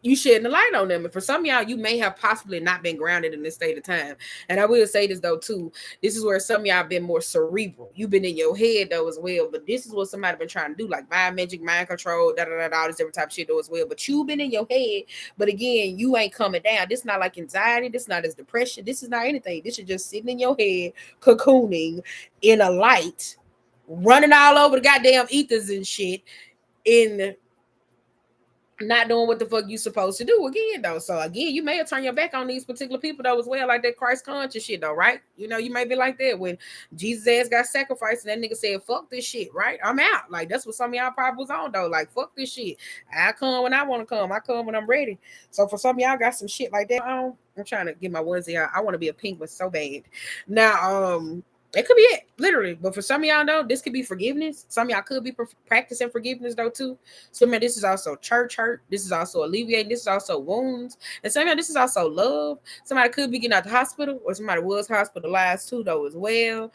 you shedding the light on them. And for some of y'all, you may have possibly not been grounded in this state of time. And I will say this though too, this is where some of y'all been more cerebral. You've been in your head though as well, but this is what somebody been trying to do, like mind magic, mind control, all this different type of shit though as well. But you've been in your head, but again, you ain't coming down. This is not like anxiety, this is not as depression, this is not anything. This is just sitting in your head, cocooning in a light, running all over the goddamn ethers and shit, in not doing what the fuck you supposed to do again though. So again, you may have turned your back on these particular people though as well, like that Christ conscious shit though, right? You know, you may be like that when Jesus ass got sacrificed and that nigga said, fuck this shit, right? I'm out. Like that's what some of y'all probably was on though. Like, fuck this shit. I come when I want to come. I come when I'm ready. So for some of y'all got some shit like that on. I'm trying to get my onesie out. I want to be a pink one so bad. Now, it could be it, literally. But for some of y'all, though, this could be forgiveness. Some of y'all could be practicing forgiveness, though, too. Some of y'all, this is also church hurt. This is also alleviating. This is also wounds. And some of y'all, this is also love. Somebody could be getting out the hospital, or somebody was hospitalized, too, though, as well.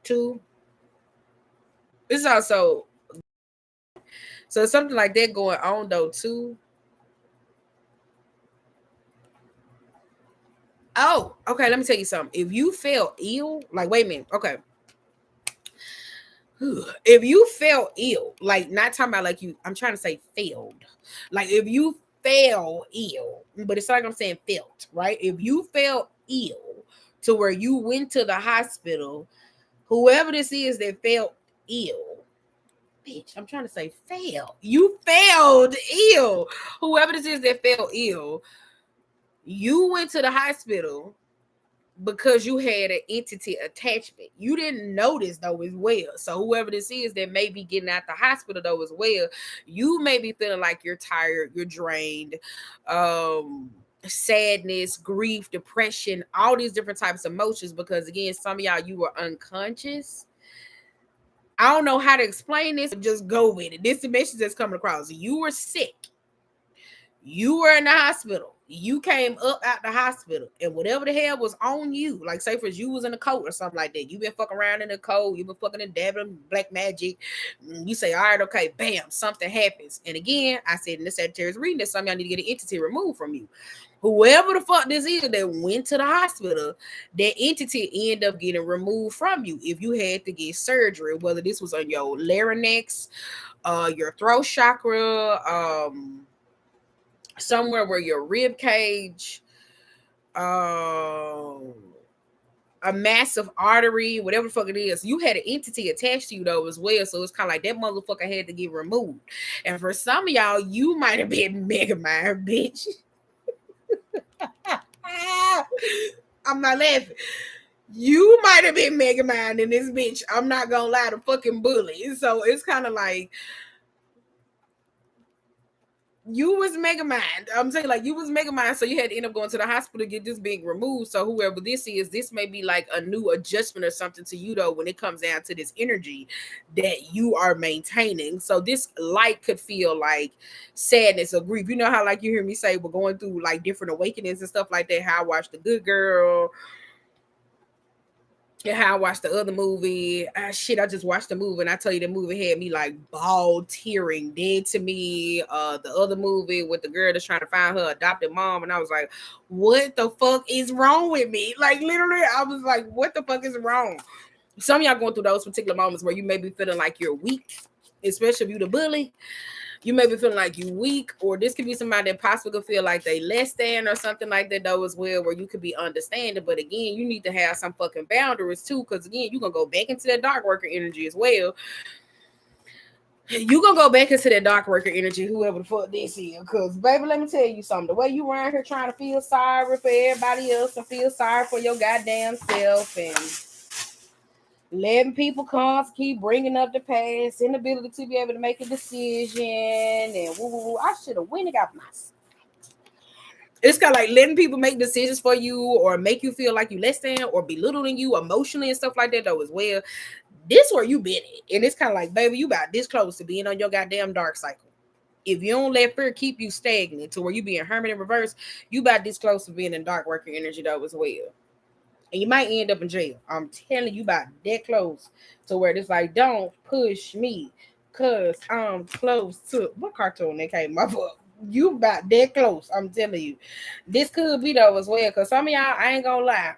Too. This is also... So something like that going on, though, too. Oh, okay. Let me tell you something. If you feel ill, like, wait a minute. Okay. If you felt ill, like, not talking about like you, I'm trying to say failed. Like, if you fell ill, but it's like I'm saying felt, right? If you felt ill to where you went to the hospital, whoever this is that felt ill, bitch, I'm trying to say fail. You failed ill. Whoever this is that felt ill, you went to the hospital because you had an entity attachment. You didn't notice though as well. So whoever this is that may be getting out the hospital though as well, you may be feeling like you're tired, you're drained, sadness, grief, depression, all these different types of emotions, because again, some of y'all, you were unconscious. I don't know how to explain this, but just go with it. This is the message that's coming across. You were sick. You were in the hospital. You came up out the hospital, and whatever the hell was on you, like say for instance, you was in a coat or something like that. You been fucking around in a coat. You been fucking and dabbling black magic. You say, all right, okay, bam, something happens. And again, I said in the Sagittarius reading that some of y'all need to get an entity removed from you. Whoever the fuck this is that went to the hospital, that entity end up getting removed from you. If you had to get surgery, whether this was on your larynx, your throat chakra, somewhere where your rib cage, a massive artery, whatever the fuck it is, you had an entity attached to you though as well. So it's kind of like that motherfucker had to get removed. And for some of y'all, you might have been Megamind, bitch. I'm not laughing. You might have been Megamind in this bitch. I'm not gonna lie, the fucking bully. So it's kind of like you was Megamind. I'm saying like you was Megamind, so you had to end up going to the hospital to get this being removed. So whoever this is, this may be like a new adjustment or something to you though when it comes down to this energy that you are maintaining. So this light could feel like sadness or grief. You know how like you hear me say we're going through like different awakenings and stuff like that. How I watched The Good Girl. And how I watched the other movie. I just watched the movie and I tell you the movie had me like ball tearing dead to me. The other movie with the girl that's trying to find her adopted mom, and I was like, what the fuck is wrong with me? Like literally, I was like, what the fuck is wrong? Some of y'all going through those particular moments where you may be feeling like you're weak, especially if you the bully. You may be feeling like you weak, or this could be somebody that possibly could feel like they less than or something like that though as well, where you could be understanding. But again, you need to have some fucking boundaries too, because again, you're gonna go back into that dark worker energy as well. You gonna go back into that dark worker energy, whoever the fuck this is. Because baby, let me tell you something. The way you around here trying to feel sorry for everybody else and feel sorry for your goddamn self, and letting people keep bringing up the past, inability to be able to make a decision, and woo, woo, woo. I should have went and got my. It's kind of like letting people make decisions for you or make you feel like you less than or belittling you emotionally and stuff like that though as well. This where you been at. And it's kind of like, baby, you about this close to being on your goddamn dark cycle. If you don't let fear keep you stagnant to where you being hermit in reverse, you about this close to being in dark worker energy though as well. And you might end up in jail. I'm telling you about that close to where it's like, don't push me because I'm close to what cartoon they came up with. You about that close. I'm telling you. This could be though as well. Cause some of y'all, I ain't gonna lie.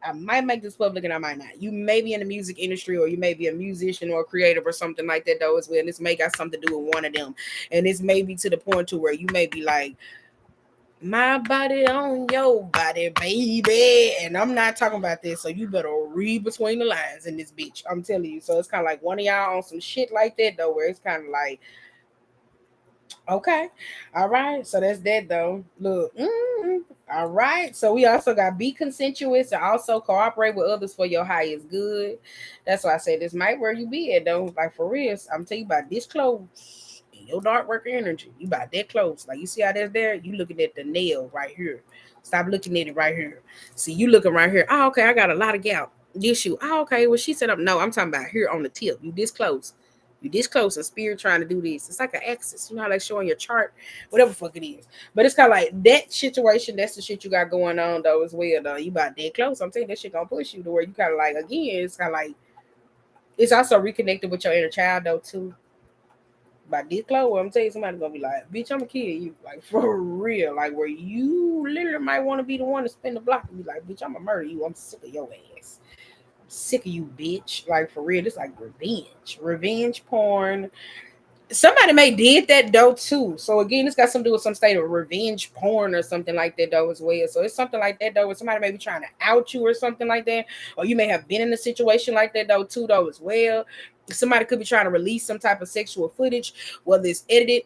I might make this public and I might not. You may be in the music industry or you may be a musician or a creative or something like that though as well. And this may got something to do with one of them. And this may be to the point to where you may be like, my body on your body, baby. And I'm not talking about this. So you better read between the lines in this bitch. I'm telling you. So it's kind of like one of y'all on some shit like that though, where it's kind of like, okay. All right. So that's that though. Look. All right. So we also got be consensuous and also cooperate with others for your highest good. That's why I say this might where you be at though. Like for real. I'm telling you about this close. Your dark worker energy. You about that close. Like you see how that's there? You looking at the nail right here. Stop looking at it right here. See, you looking right here. Oh, okay. I got a lot of gout. This you. Oh, okay. Well, she said, no, I'm talking about here on the tip. You this close. You this close and spirit trying to do this. It's like an axis. You know how like showing your chart, whatever fuck it is. But it's kind of like that situation. That's the shit you got going on though as well. Though you about that close. I'm saying that shit gonna push you to where you kind of like again. It's kind of like it's also reconnected with your inner child though too. By this close, I'm telling you, somebody gonna be like, "Bitch, I'm gonna kill you," like for real, like where you literally might want to be the one to spin the block and be like, "Bitch, I'm gonna murder you. I'm sick of your ass. I'm sick of you, bitch." Like for real, it's like revenge porn. Somebody may did that though too. So again, it's got something to do with some state of revenge porn or something like that though as well. So it's something like that though, where somebody may be trying to out you or something like that, or you may have been in a situation like that though too though as well. Somebody could be trying to release some type of sexual footage, whether it's edited,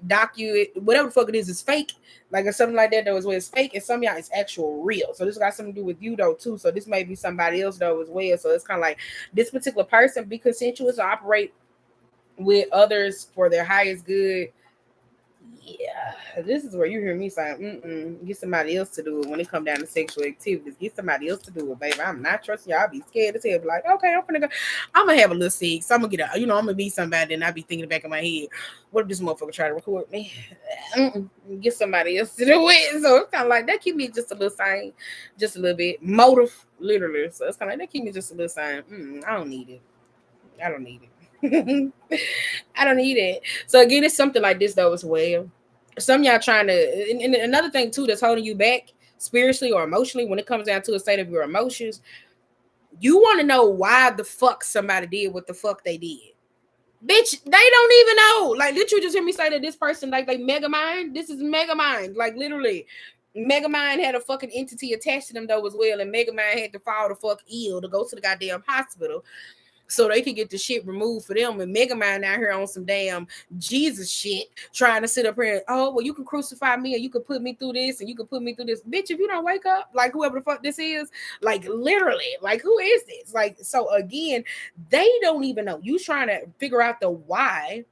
whatever the fuck it is fake. Like or something like that though as well. It's fake, and some of y'all it's actual real. So this got something to do with you though too. So this may be somebody else though as well. So it's kind of like this particular person be consensuous or operate with others for their highest good. Yeah, this is where you hear me saying, get somebody else to do it when it come down to sexual activities. Get somebody else to do it, baby. I'm not trusting y'all. I be scared as hell. Be like, okay, I'm gonna go. I'm gonna have a little sex. I'm gonna get out. I'm gonna be somebody, and I be thinking in the back of my head, what if this motherfucker try to record me? Get somebody else to do it. So it's kind of like that keep me just a little sane, just a little bit motive, literally. So it's kind of like that keep me just a little sane. I don't need it. I don't need it. I don't need it. So again, it's something like this though as well. Some y'all trying to, and another thing too that's holding you back spiritually or emotionally when it comes down to a state of your emotions. You want to know why the fuck somebody did what the fuck they did. Bitch, they don't even know. Like, did you just hear me say that this person, like, they mega mind? This is mega mind. Like, literally. Megamind had a fucking entity attached to them though as well, and Megamind had to fall the fuck ill to go to the goddamn hospital so they could get the shit removed for them. And Megamind out here on some damn Jesus shit, trying to sit up here and, oh, well, you can crucify me, or you can put me through this, and you can put me through this. Bitch, if you don't wake up, like whoever the fuck this is, like literally, like who is this? Like, so again, they don't even know. You trying to figure out the why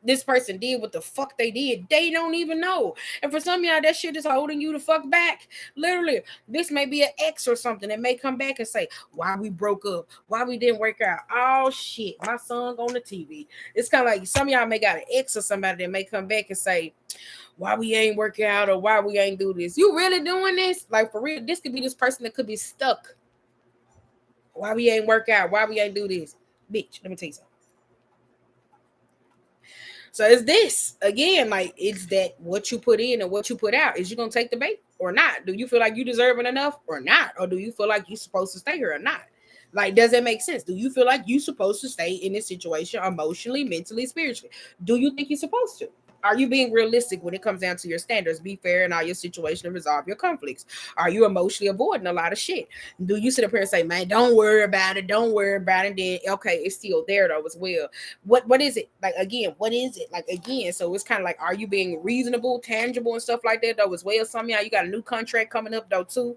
this person did what the fuck they did. They don't even know. And for some of y'all, that shit is holding you the fuck back. Literally, this may be an ex or something that may come back and say, why we broke up, why we didn't work out. Oh shit, my son on the TV. It's kind of like some of y'all may got an ex or somebody that may come back and say, why we ain't work out or why we ain't do this. You really doing this? Like for real, this could be this person that could be stuck. Why we ain't work out? Why we ain't do this? Bitch, let me tell you something. So it's this again, like it's that what you put in and what you put out. Is you gonna take the bait or not? Do you feel like you deserving enough or not? Or do you feel like you're supposed to stay here or not? Like, does that make sense? Do you feel like you're supposed to stay in this situation emotionally, mentally, spiritually? Do you think you're supposed to? Are you being realistic when it comes down to your standards? Be fair in all your situation and resolve your conflicts. Are you emotionally avoiding a lot of shit? Do you sit up here and say, man, don't worry about it, don't worry about it? Then okay, it's still there though as well. What is it? Like again, what is it? Like again, so it's kind of like, are you being reasonable, tangible, and stuff like that though as well? Some of y'all, you got a new contract coming up though too.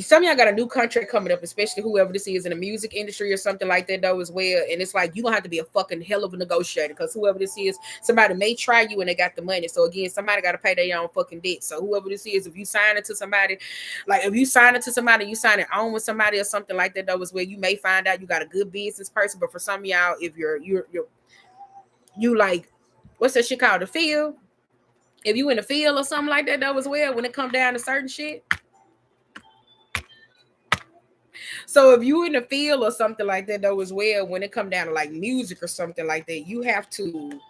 some of y'all got a new contract coming up, especially whoever this is in the music industry or something like that though as well. And it's like, you're gonna have to be a fucking hell of a negotiator, because whoever this is, somebody may try you and they got the money. So again, somebody got to pay their own fucking debt. So whoever this is, if you sign it to somebody, like if you sign it to somebody, you sign it on with somebody or something like that though as well, you may find out you got a good business person. But for some of y'all, if you like, what's that shit called, the field, if you in the field or something like that though as well, when it come down to certain shit. So if you in the field or something like that though as well, when it come down to like music or something like that, you have to,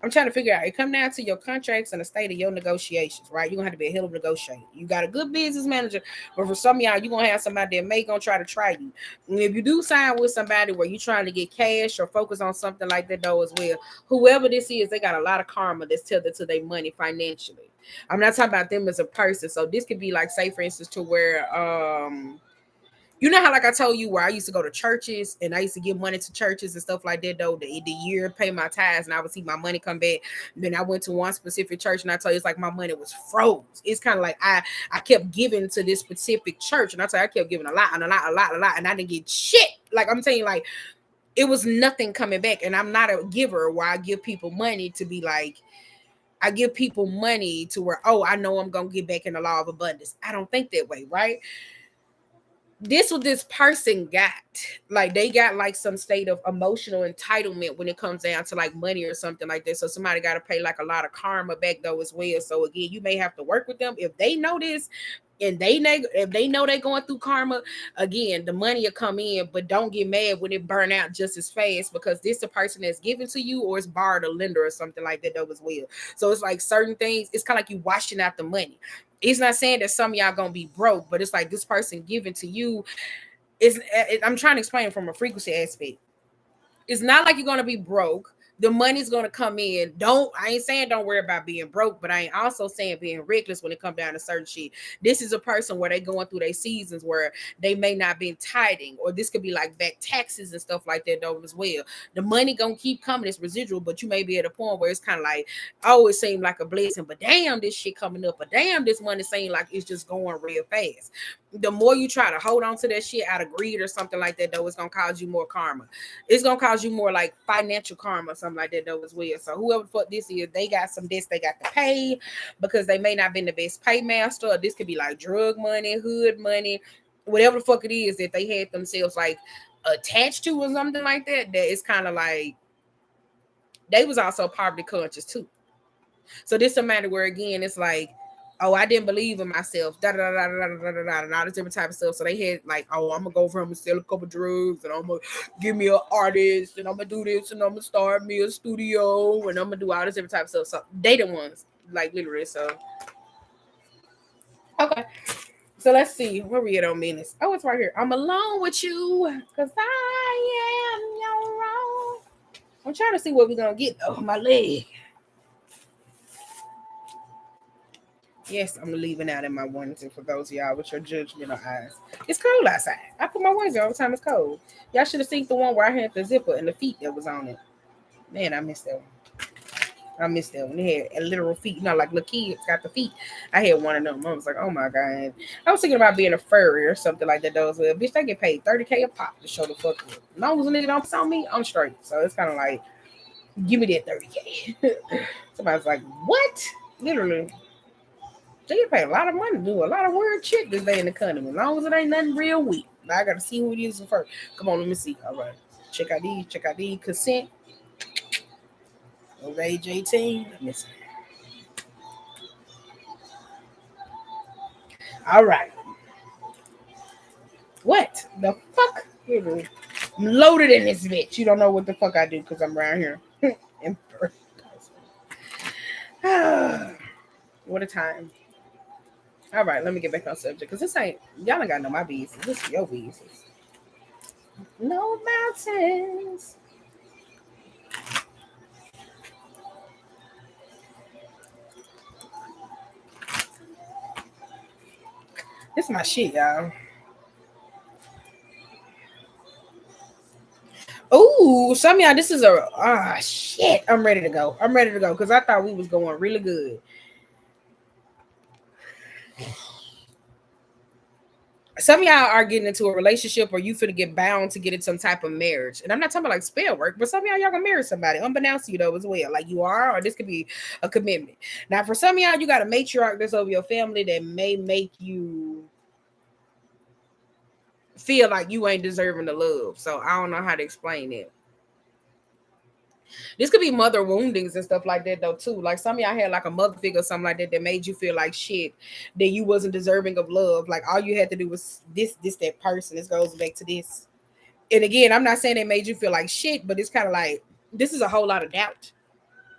I'm trying to figure out, it come down to your contracts and the state of your negotiations, right? You're gonna have to be a hell of a negotiator. You got a good business manager, but for some of y'all, you're gonna have somebody that may gonna try to try you. And if you do sign with somebody where you're trying to get cash or focus on something like that though as well, whoever this is, they got a lot of karma that's tethered to their money financially. I'm not talking about them as a person. So this could be like, say for instance, to where you know how, like I told you, where I used to go to churches and I used to give money to churches and stuff like that, though, the year pay my tithes and I would see my money come back. Then I went to one specific church and I told you, it's like my money was froze. It's kind of like I kept giving to this specific church, and I tell you, I kept giving a lot and a lot, and I didn't get shit. Like I'm telling you, like it was nothing coming back. And I'm not a giver where I give people money to be like, I give people money to where, oh, I know I'm gonna get back in the law of abundance. I don't think that way, right? This what this person got, like they got like some state of emotional entitlement when it comes down to like money or something like that. So somebody got to pay like a lot of karma back though as well. So again, you may have to work with them if they know this, and if they know they're going through karma. Again, the money will come in, but don't get mad when it burn out just as fast, because this the person that's given to you, or it's borrowed a lender or something like that though as well. So it's like certain things, it's kind of like you washing out the money. It's not saying that some of y'all gonna be broke, but it's like this person giving to you is, I'm trying to explain from a frequency aspect. It's not like you're gonna be broke. The money's gonna come in. I ain't saying don't worry about being broke, but I ain't also saying being reckless when it comes down to certain shit. This is a person where they going through their seasons where they may not be tithing, or this could be like back taxes and stuff like that though as well. The money gonna keep coming, it's residual, but you may be at a point where it's kind of like, oh, it seemed like a blessing, but damn, this shit coming up, but damn, this money seems like it's just going real fast. The more you try to hold on to that shit out of greed or something like that though, it's gonna cause you more karma. It's gonna cause you more like financial karma or something like that though as well. So whoever the fuck this is, they got some debts they got to pay, because they may not been the best paymaster, or this could be like drug money, hood money, whatever the fuck it is that they had themselves like attached to or something like that. That it's kind of like they was also poverty conscious too. So this is a matter where again it's like, oh, I didn't believe in myself, da da da da da da da da, and all this different type of stuff. So they had like, oh, I'm gonna go from and sell a couple drugs, and I'm gonna give me an artist, and I'm gonna do this, and I'm gonna start me a studio, and I'm gonna do all this different type of stuff. So they the ones, like literally. So okay, so let's see where we at on minutes. Oh, it's right here. I'm alone with you, cause I am your own. I'm trying to see what we're gonna get. Oh, my leg. Yes, I'm leaving out in my onesie for those of y'all with your judgmental eyes. It's cold outside. I put my onesie all the time. It's cold. Y'all should have seen the one where I had the zipper and the feet that was on it. Man, I missed that one. I missed that one. They had a literal feet, like little kids got the feet. I had one of them. I was like, oh my God. I was thinking about being a furry or something like that. Those bitch, they get paid $30K a pop to show the fuck up. As long as a nigga don't piss on me, I'm straight. So it's kind of like, give me that $30K. Somebody's like, what? Literally. They get paid a lot of money to do a lot of weird shit this day in the country. As long as it ain't nothing real weak. Now I gotta see who it is first. Come on, let me see. All right. Check out these. Consent. Over age 18. Let me see. All right. What the fuck? I'm loaded in this bitch. You don't know what the fuck I do because I'm around here. In person. What a time. All right, let me get back on subject because this ain't, y'all ain't got to know my business. This is your business. No mountains. This is my shit, y'all. Oh, some of y'all, this is shit. I'm ready to go. Because I thought we was going really good. Some of y'all are getting into a relationship or you finna get bound to get in some type of marriage. And I'm not talking about like spell work, but some of y'all gonna marry somebody unbeknownst to you though as well. Like you are, or this could be a commitment. Now for some of y'all, you got a matriarch that's over your family that may make you feel like you ain't deserving the love. So I don't know how to explain it. This could be mother woundings and stuff like that though too. Like some of y'all had like a mother figure or something like that that made you feel like shit, that you wasn't deserving of love. Like all you had to do was this, that person. This goes back to this. And again, I'm not saying it made you feel like shit, but it's kind of like this is a whole lot of doubt.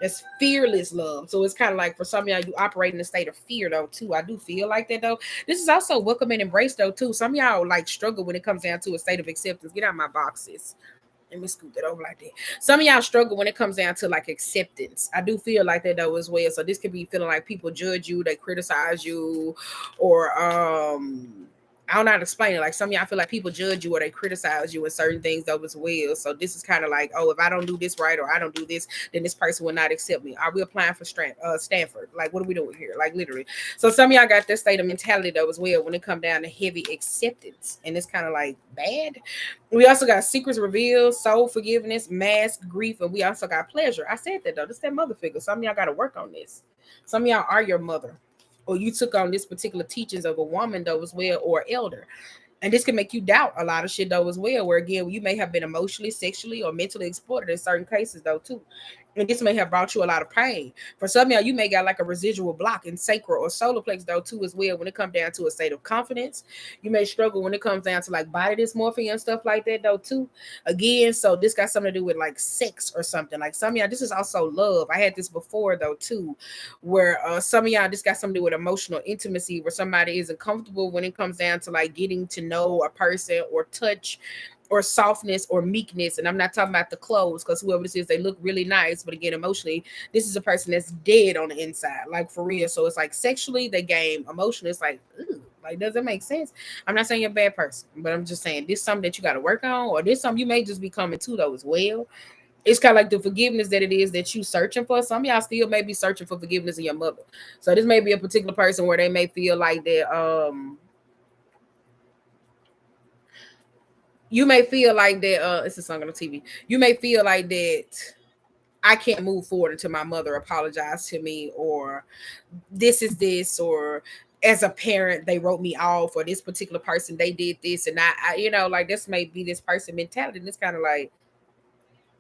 That's fearless love. So it's kind of like for some of y'all, you operate in a state of fear though too. I do feel like that though. This is also welcome and embrace though too. Some of y'all like struggle when it comes down to a state of acceptance. Get out of my boxes. Let me scoot that over like that. Some of y'all struggle when it comes down to like acceptance. I do feel like that though as well. So this could be feeling like people judge you, they criticize you, or I don't know how to explain it. Like some of y'all feel like people judge you or they criticize you in certain things though as well. So this is kind of like, oh, if I don't do this right or I don't do this, then this person will not accept me. Are we applying for Stanford? Like, what are we doing here? Like literally. So some of y'all got this state of mentality though as well when it come down to heavy acceptance. And it's kind of like bad. We also got secrets revealed, soul forgiveness, mask, grief, and we also got pleasure. I said that though. This is that mother figure. Some of y'all got to work on this. Some of y'all are your mother, or you took on this particular teachings of a woman though as well, or elder. And this can make you doubt a lot of shit though as well, where again you may have been emotionally, sexually, or mentally exploited in certain cases though too. And this may have brought you a lot of pain. For some of y'all, you may got like a residual block in sacral or solar plex though too as well when it comes down to a state of confidence. You may struggle when it comes down to like body dysmorphia and stuff like that though too. Again, so this got something to do with like sex or something. Like some of y'all, this is also love. I had this before though too, where some of y'all this got something to do with emotional intimacy, where somebody isn't comfortable when it comes down to like getting to know a person or touch or softness or meekness. And I'm not talking about the clothes, because whoever this is, they look really nice. But again, emotionally, this is a person that's dead on the inside, like for real. So it's like sexually, they game. Emotionally, it's like, ooh, like, does it make sense? I'm not saying you're a bad person, but I'm just saying this is something that you got to work on, or this something you may just be coming to though as well. It's kind of like the forgiveness that it is that you searching for. Some of y'all still may be searching for forgiveness in your mother. So this may be a particular person where they may feel like that, you may feel like that it's a song on the TV. You may feel like that I can't move forward until my mother apologized to me, or this is this, or as a parent they wrote me off, or this particular person they did this, and I you know, like this may be this person mentality. And it's kind of like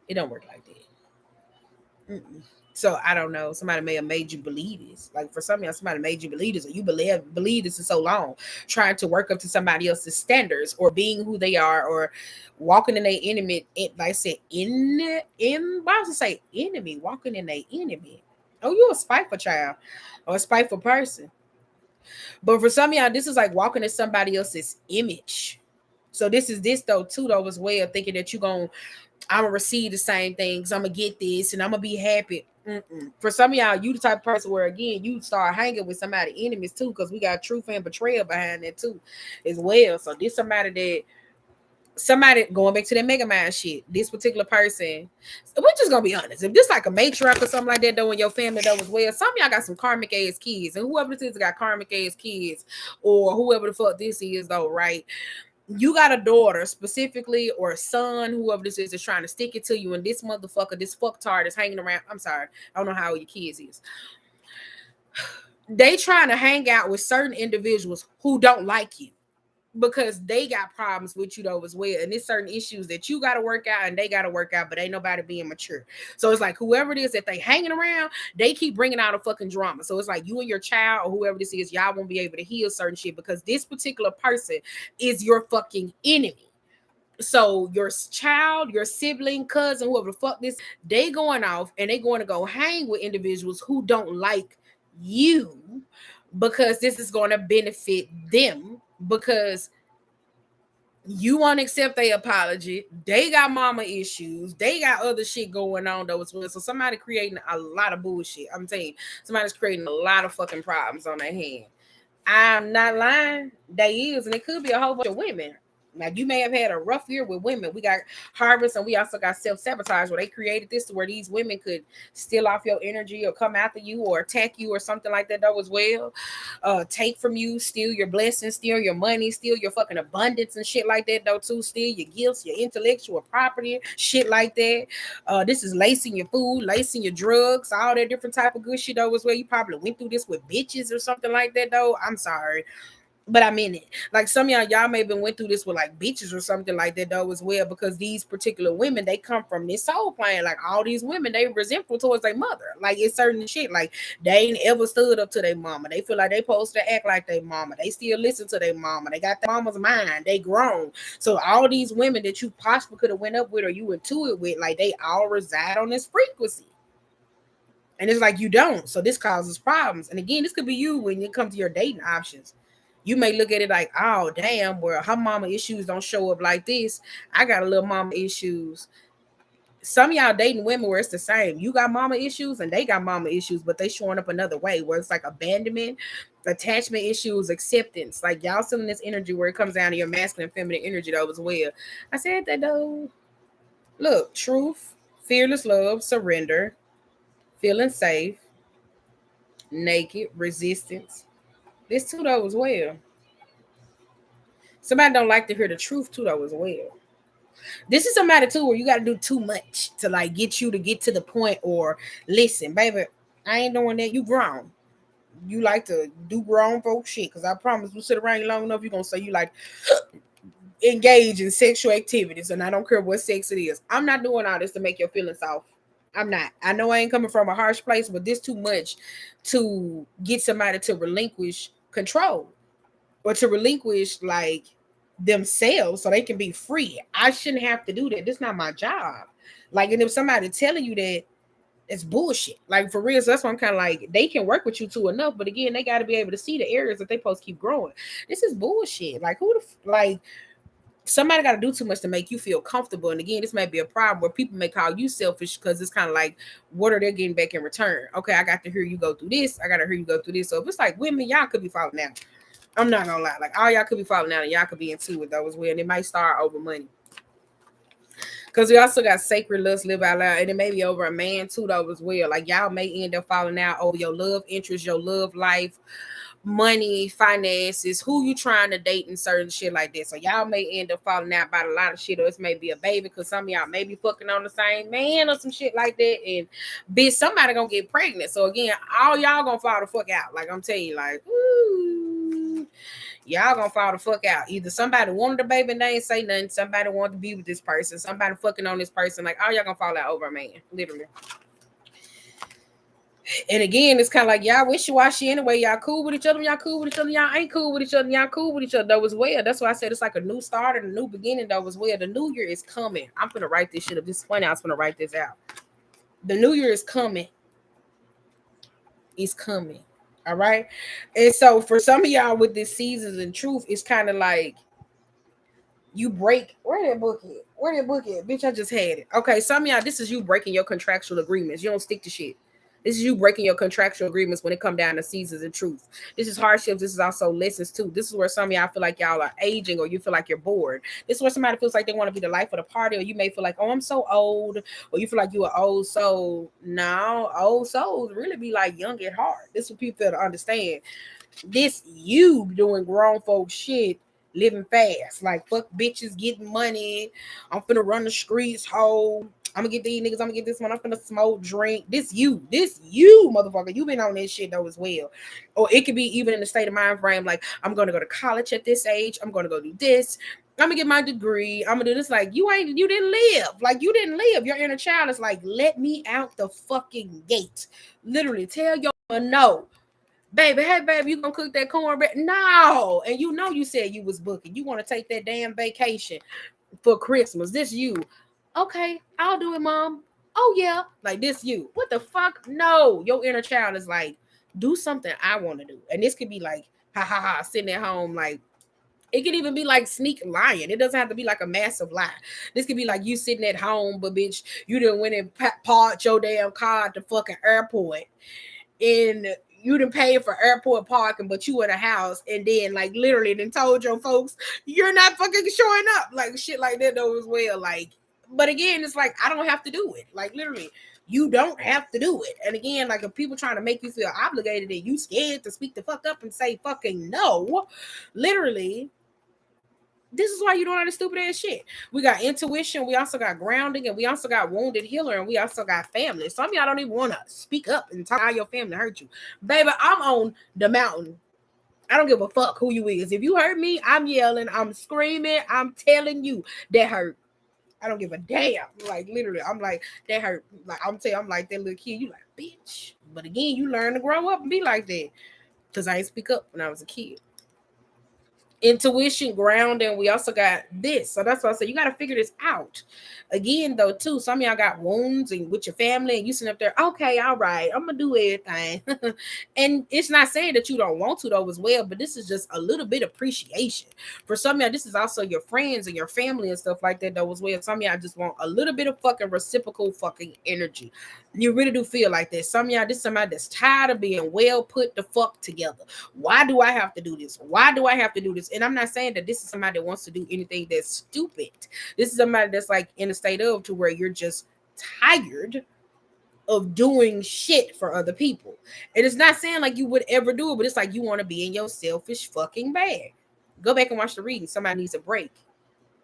it don't work like that. Mm-mm. So I don't know. Somebody may have made you believe this. Like for some of y'all, somebody made you believe this, or you believe this for so long, trying to work up to somebody else's standards, or being who they are, or walking in their enemy. Like I said, why does it say enemy? Walking in their enemy. Oh, you a spiteful child or a spiteful person. But for some of y'all, this is like walking in somebody else's image. So this is this though too though as well, thinking that I'm gonna receive the same things. I'm gonna get this, and I'm gonna be happy. Mm-mm. For some of y'all, you the type of person where again you start hanging with somebody enemies too, because we got truth and betrayal behind that too, as well. So this somebody going back to that mega mind shit. This particular person, we're just gonna be honest. If this like a matriarch or something like that, though, in your family though as well, some of y'all got some karmic ass kids, and whoever this is got karmic ass kids, or whoever the fuck this is though, right? You got a daughter specifically, or a son, whoever this is trying to stick it to you, and this motherfucker, this fucktard is hanging around. I'm sorry, I don't know how old your kids is. They trying to hang out with certain individuals who don't like you, because they got problems with you though as well, and there's certain issues that you got to work out and they got to work out, but ain't nobody being mature. So it's like whoever it is that they hanging around, they keep bringing out a fucking drama. So it's like you and your child or whoever this is, y'all won't be able to heal certain shit, because this particular person is your fucking enemy. So your child, your sibling, cousin, whoever the fuck this, they going off and they going to go hang with individuals who don't like you, because this is going to benefit them, because you won't accept their apology. They got mama issues. They got other shit going on though as well. So somebody creating a lot of bullshit. I'm telling you, somebody's creating a lot of fucking problems on their hand. I'm not lying. They is, and it could be a whole bunch of women. Like you may have had a rough year with women. We got harvest and we also got self-sabotage where they created this to where these women could steal off your energy or come after you or attack you or something like that though as well. Take from you, steal your blessings, steal your money, steal your fucking abundance and shit like that though too. Steal your gifts, your intellectual property, shit like that. This is lacing your food, lacing your drugs, all that different type of good shit though as well. You probably went through this with bitches or something like that though. I'm sorry. But I mean it. Like some of y'all may have been went through this with like bitches or something like that though as well, because these particular women they come from this soul plane. Like all these women they resentful towards their mother. Like it's certain shit. Like they ain't ever stood up to their mama. They feel like they supposed to act like their mama. They still listen to their mama. They got their mama's mind. They grown. So all these women that you possibly could have went up with or you into it with, like they all reside on this frequency. And it's like you don't. So this causes problems. And again, this could be you when it comes to your dating options. You may look at it like, oh damn, well, her mama issues don't show up like this. I got a little mama issues. Some of y'all dating women where it's the same. You got mama issues and they got mama issues, but they showing up another way where it's like abandonment, attachment issues, acceptance. Like y'all still in this energy where it comes down to your masculine and feminine energy though as well. I said that though. Look, truth, fearless love, surrender, feeling safe, naked, resistance. This too though as well. Somebody don't like to hear the truth too though as well. This is a matter too where you got to do too much to like get you to get to the point or listen, baby. I ain't doing that. You grown. You like to do grown folk shit because I promise you sit around you long enough, you're gonna say you like engage in sexual activities, and I don't care what sex it is. I'm not doing all this to make your feelings off. I'm not. I know I ain't coming from a harsh place, but this too much to get somebody to relinquish control or to relinquish like themselves so they can be free. I shouldn't have to do that. This is not my job. Like, and if somebody telling you that, it's bullshit. Like for real. So that's why I'm kind of like they can work with you too enough, but again, they got to be able to see the areas that they supposed to keep growing. This is bullshit. Like who the like somebody got to do too much to make you feel comfortable. And again, this might be a problem where people may call you selfish because it's kind of like, what are they getting back in return? Okay, I got to hear you go through this. I got to hear you go through this. So if it's like women, y'all could be falling out. I'm not gonna lie. Like all y'all could be falling out and y'all could be into it though as well. And it might start over money. Because we also got sacred lust, live out loud, and it may be over a man too though as well. Like y'all may end up falling out over your love interest, your love life, money, finances, who you trying to date and certain shit like that. So y'all may end up falling out about a lot of shit, or it may be a baby because some of y'all may be fucking on the same man or some shit like that. And bitch, somebody gonna get pregnant. So again, all y'all gonna fall the fuck out. Like I'm telling you, like, ooh, y'all gonna fall the fuck out. Either somebody wanted a baby and they ain't say nothing, somebody wanted to be with this person, somebody fucking on this person, like all y'all gonna fall out over a man, literally. And again, it's kind of like y'all wishy-washy anyway. Y'all cool with each other, y'all cool with each other, y'all ain't cool with each other, y'all cool with each other though as well. That's why I said it's like a new start and a new beginning though as well. The new year is coming. I'm gonna write this shit up. This is funny, I was gonna write this out. The new year is coming. It's coming. All right. And so for some of y'all with this seasons and truth, it's kind of like you break where that book at? Where that book at? Bitch, I just had it. Okay, some of y'all, this is you breaking your contractual agreements. You don't stick to shit. This is you breaking your contractual agreements when it come down to seasons and truth. This is hardships. This is also lessons too. This is where some of y'all feel like y'all are aging or you feel like you're bored. This is where somebody feels like they want to be the life of the party, or you may feel like, oh, I'm so old, or you feel like you're an old soul. No, old souls really be like young at heart. This is what people feel to understand. This you doing grown folk shit, living fast, like fuck bitches, getting money. I'm finna run the streets, hoe. I'm gonna get these niggas. I'm gonna get this one. I'm finna smoke, drink. This you, motherfucker. You been on this shit though as well. Or it could be even in the state of mind frame, like I'm gonna go to college at this age. I'm gonna go do this. I'm gonna get my degree. I'm gonna do this. Like you didn't live. Like you didn't live. Your inner child is like, let me out the fucking gate. Literally, tell your no. Baby, hey baby, you gonna cook that cornbread? No. And you know you said you was booking. You want to take that damn vacation for Christmas. This you. Okay, I'll do it, mom. Oh yeah. Like this you. What the fuck? No. Your inner child is like, do something I want to do. And this could be like, ha ha ha, sitting at home, like it could even be like sneak lying. It doesn't have to be like a massive lie. This could be like you sitting at home, but bitch, you didn't went and parked your damn car at the fucking airport. And you done paid for airport parking, but you in a house, and then like literally then told your folks you're not fucking showing up, like shit like that though as well. Like, but again, it's like I don't have to do it. Like literally, you don't have to do it. And again, like if people trying to make you feel obligated and you scared to speak the fuck up and say fucking no, literally. This is why you don't know the stupid ass shit. We got intuition, we also got grounding, and we also got wounded healer, and we also got family. Some of y'all don't even want to speak up and talk how your family hurt you. Baby, I'm on the mountain. I don't give a fuck who you is. If you hurt me, I'm yelling, I'm screaming, I'm telling you that hurt. I don't give a damn. Like literally, I'm like, that hurt. Like I'm like that little kid. You like, bitch. But again, you learn to grow up and be like that. Cause I didn't speak up when I was a kid. Intuition, grounding. We also got this. So that's why I said you got to figure this out. Again, though, too, some of y'all got wounds and with your family, and you sitting up there, okay, all right, I'm gonna do everything. And it's not saying that you don't want to though as well, but this is just a little bit of appreciation. For some of y'all, this is also your friends and your family and stuff like that though as well. Some of y'all just want a little bit of fucking reciprocal fucking energy. You really do feel like that. Some of y'all, this is somebody that's tired of being well put the fuck together. Why do I have to do this? Why do I have to do this? And I'm not saying that this is somebody that wants to do anything that's stupid. This is somebody that's like in a state of to where you're just tired of doing shit for other people. And it's not saying like you would ever do it, but it's like you want to be in your selfish fucking bag. Go back and watch the reading. Somebody needs a break.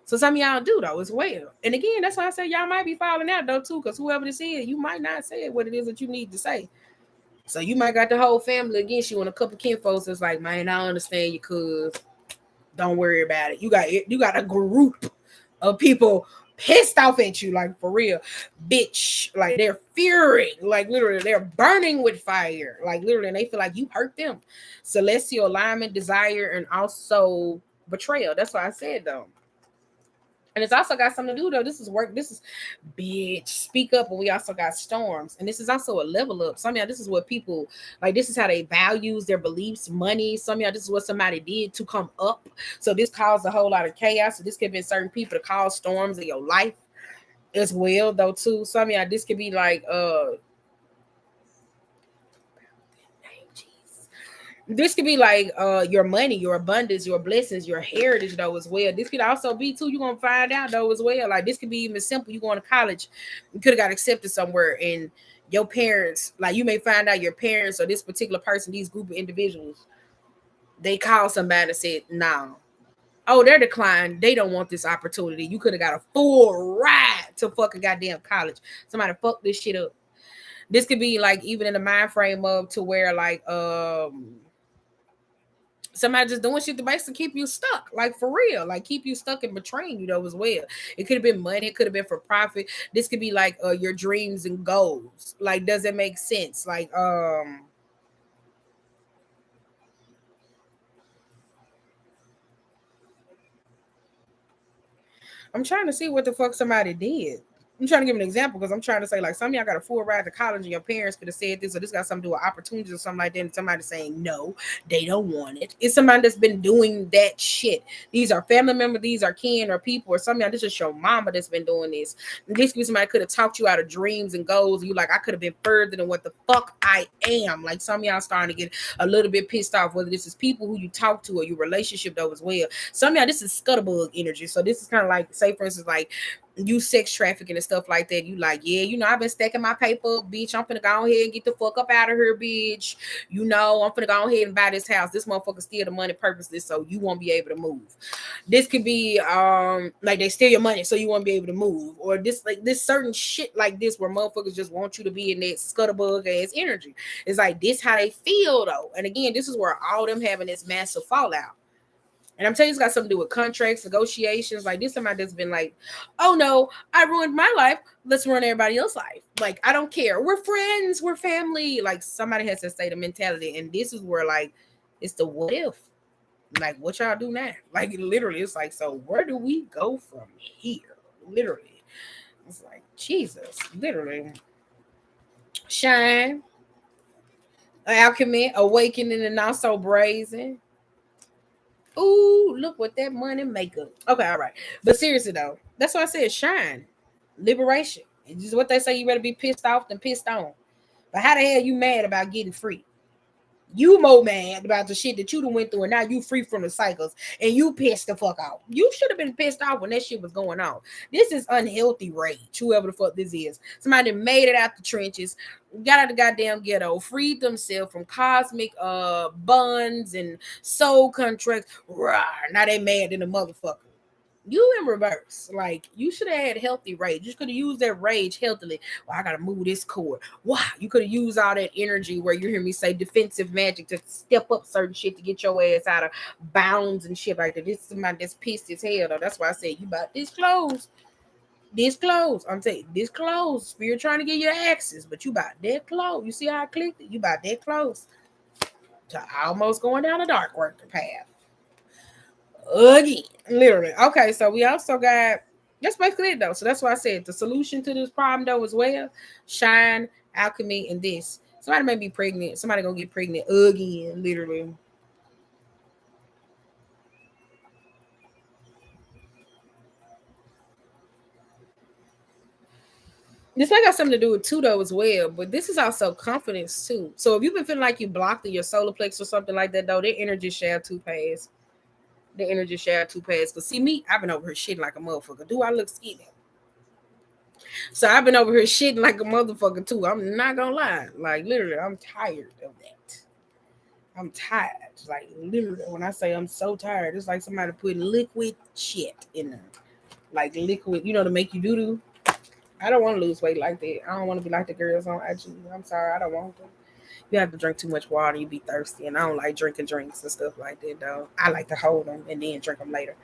So some of y'all do though as well. And again, that's why I say y'all might be falling out though too, because whoever this is, you might not say what it is that you need to say. So you might got the whole family against you, and a couple kinfolks that's like, man, I understand you, cuz don't worry about it. You got a group of people pissed off at you, like for real, bitch. Like they're fury, like literally, they're burning with fire, like literally, and they feel like you hurt them. Celestial alignment, desire, and also betrayal. That's what I said though. And it's also got something to do though. This is work. This is bitch. Speak up. And we also got storms. And this is also a level up. Some of y'all, this is what people like. This is how they values their beliefs, money. Some of y'all, this is what somebody did to come up. So this caused a whole lot of chaos. So this could be certain people to cause storms in your life as well, though, too. Some of y'all, this could be like this could be like your money, your abundance, your blessings, your heritage though as well. This could also be too, you're gonna find out though as well. Like this could be even simple. You going to college, you could have got accepted somewhere, and your parents, like you may find out your parents or this particular person, these group of individuals, they call somebody and said, no. Oh, they're declined. They don't want this opportunity. You could have got a full ride to fucking goddamn college. Somebody fuck this shit up. This could be like even in the mind frame of to where like somebody just doing shit to basically keep you stuck, like for real, like keep you stuck and betraying you though as well. It could have been money, it could have been for profit. This could be like your dreams and goals. Like, does it make sense? Like, I'm trying to see what the fuck somebody did. I'm trying to give an example because I'm trying to say like some of y'all got a full ride to college and your parents could have said this or this got something to do with opportunities or something like that. And somebody saying no, they don't want it. It's somebody that's been doing that shit. These are family members, these are kin or people, or some of y'all, this is your mama that's been doing this. And this could be somebody could have talked you out of dreams and goals. And you like, I could have been further than what the fuck I am. Like some of y'all starting to get a little bit pissed off, whether this is people who you talk to or your relationship though as well. Some of y'all, this is scuttlebug energy. So this is kind of like, say for instance, like you sex trafficking and stuff like that. You like, yeah, you know, I've been stacking my paper, bitch. I'm finna go ahead and get the fuck up out of here, bitch. You know, I'm finna go ahead and buy this house. This motherfucker steal the money purposely so you won't be able to move. This could be like they steal your money so you won't be able to move, or this like this certain shit like this where motherfuckers just want you to be in that scuttlebug ass energy. It's like this how they feel though. And again, this is where all them having this massive fallout. And I'm telling you, it's got something to do with contracts, negotiations. Like this, somebody that's been like, oh no, I ruined my life. Let's ruin everybody else's life. Like, I don't care. We're friends. We're family. Like somebody has to state of mentality. And this is where like, it's the what if. Like, what y'all do now? Like, literally, it's like, so where do we go from here? Literally. It's like, Jesus. Literally. Shine. Alchemy. Awakening and also brazen. Ooh, look what that money make up. Okay, all right. But seriously though, that's why I said shine. Liberation. It's just what they say, you better be pissed off than pissed on. But how the hell you mad about getting free? You more mad about the shit that you done went through, and now you free from the cycles, and you pissed the fuck off. You should have been pissed off when that shit was going on. This is unhealthy rage, whoever the fuck this is. Somebody made it out the trenches, got out the goddamn ghetto, freed themselves from cosmic bonds and soul contracts. Rawr, now they mad in the motherfucker. You in reverse. Like, you should have had healthy rage. You could have used that rage healthily. Well, I gotta move this cord. Wow, you could have used all that energy where you hear me say defensive magic to step up certain shit to get your ass out of bounds and shit like that. This is somebody that's pissed as hell though. That's why I said you bought this clothes. This clothes. I'm saying this clothes. Spirit trying to get your access, but you bought that clothes. You see how I clicked it? You bought that clothes. To almost going down a dark worker path. Again, literally. Okay, so we also got, that's basically it though. So that's why I said the solution to this problem though as well: shine, alchemy, and this. Somebody may be pregnant. Somebody gonna get pregnant again, literally. This might got something to do with too though as well, but this is also confidence too. So if you've been feeling like you blocked in your solar plex or something like that though, their energy share two pass. The energy share two pass. Cause see me, I've been over here shitting like a motherfucker. Do I look skinny? So I've been over here shitting like a motherfucker too. I'm not gonna lie. Like literally, I'm tired of that. I'm tired. Like literally, when I say I'm so tired, it's like somebody putting liquid shit in there. Like liquid, to make you doo doo. I don't want to lose weight like that. I don't want to be like the girls on IG. I'm sorry, I don't want to. You have to drink too much water, you be thirsty, and I don't like drinking drinks and stuff like that though. I like to hold them and then drink them later.